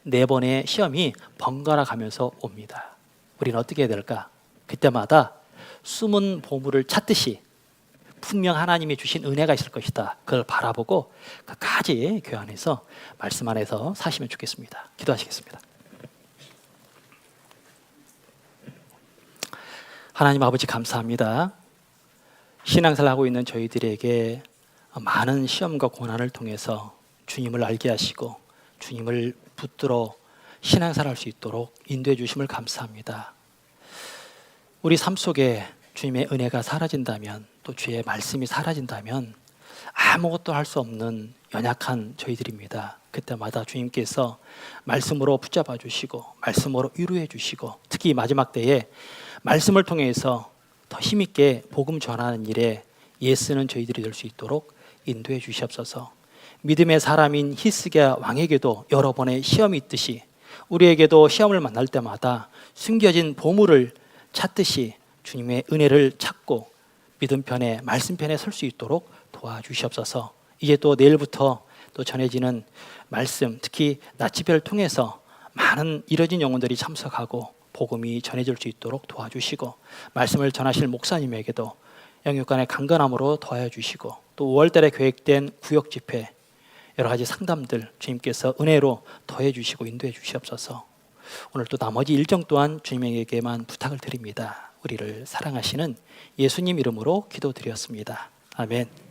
4번의 시험이 번갈아 가면서 옵니다. 우리는 어떻게 해야 될까? 그때마다 숨은 보물을 찾듯이 분명 하나님이 주신 은혜가 있을 것이다. 그걸 바라보고 끝까지 교회 안에서 말씀 안에서 사시면 좋겠습니다. 기도하시겠습니다. 하나님 아버지 감사합니다. 신앙생활 하고 있는 저희들에게 많은 시험과 고난을 통해서 주님을 알게 하시고 주님을 붙들어 신앙생활 할 수 있도록 인도해 주심을 감사합니다. 우리 삶 속에 주님의 은혜가 사라진다면 또 주의 말씀이 사라진다면 아무것도 할 수 없는 연약한 저희들입니다. 그때마다 주님께서 말씀으로 붙잡아 주시고 말씀으로 위로해 주시고 특히 마지막 때에 말씀을 통해서 더 힘있게 복음 전하는 일에 애쓰는 저희들이 될 수 있도록 인도해 주시옵소서. 믿음의 사람인 히스기야 왕에게도 여러 번의 시험이 있듯이 우리에게도 시험을 만날 때마다 숨겨진 보물을 찾듯이 주님의 은혜를 찾고 믿음 편에 말씀 편에 설 수 있도록 도와주시옵소서. 이제 또 내일부터 또 전해지는 말씀, 특히 나치배를 통해서 많은 이뤄진 영혼들이 참석하고 복음이 전해질 수 있도록 도와주시고 말씀을 전하실 목사님에게도 영육간의 강건함으로 도와주시고 또 5월달에 계획된 구역 집회 여러 가지 상담들 주님께서 은혜로 더해 주시고 인도해 주시옵소서. 오늘 또 나머지 일정 또한 주님에게만 부탁을 드립니다. 우리를 사랑하시는 예수님 이름으로 기도드렸습니다. 아멘.